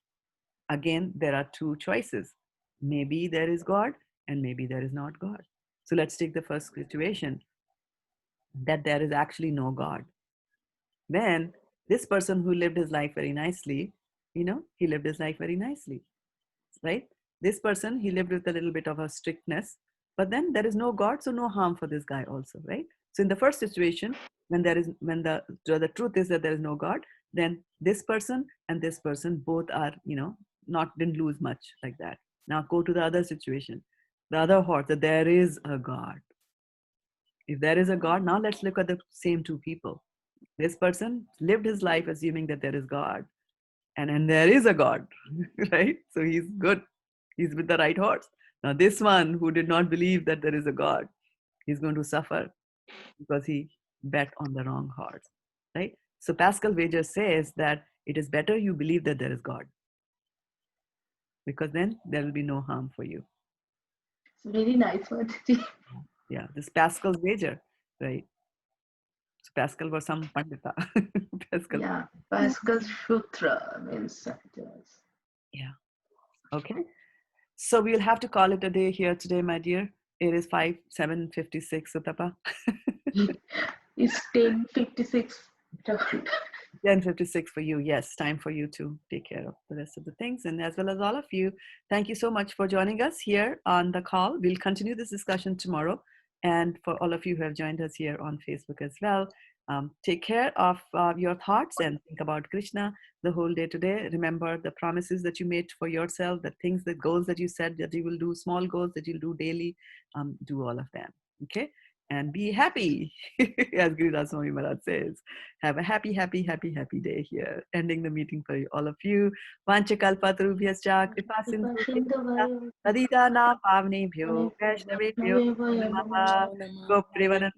Again, there are two choices. Maybe there is God and maybe there is not God. So let's take the first situation, that there is actually no God. Then this person who lived his life very nicely, he lived his life very nicely, right? This person, he lived with a little bit of a strictness, but then there is no God, so no harm for this guy also, right? So in the first situation, when the truth is that there is no God, then this person and this person both are, didn't lose much like that. Now go to the other situation, the other horse, that there is a God. If there is a God, now let's look at the same two people. This person lived his life assuming that there is God, and there is a God, right? So he's good. He's with the right horse. Now this one who did not believe that there is a God, he's going to suffer because he bet on the wrong horse, right? So Pascal Wager says that it is better you believe that there is God, because then there will be no harm for you. It's very nice, Mataji. Yeah, this Pascal Wager, right? So Pascal was some Pandita. Pascal. Yeah, Pascal Sutra means Yeah. Okay. So we'll have to call it a day here today, my dear. It is 7:56, Sutapa. It's 10:56. 10:56 for you. Yes, time for you to take care of the rest of the things. And as well as all of you, thank you so much for joining us here on the call. We'll continue this discussion tomorrow. And for all of you who have joined us here on Facebook as well, take care of your thoughts and think about Krishna the whole day today. Remember the promises that you made for yourself, the things, the goals that you said that you will do, small goals that you'll do daily. Do all of them. Okay? And be happy, as Giriraj Swami Maharaj says. Have a happy, happy, happy, happy day here. Ending the meeting for all of you. Vanchakalpatarubhyascha kripasintu Aditana Pavnebhyo Vaishnavebhyo Namaha Goprevanand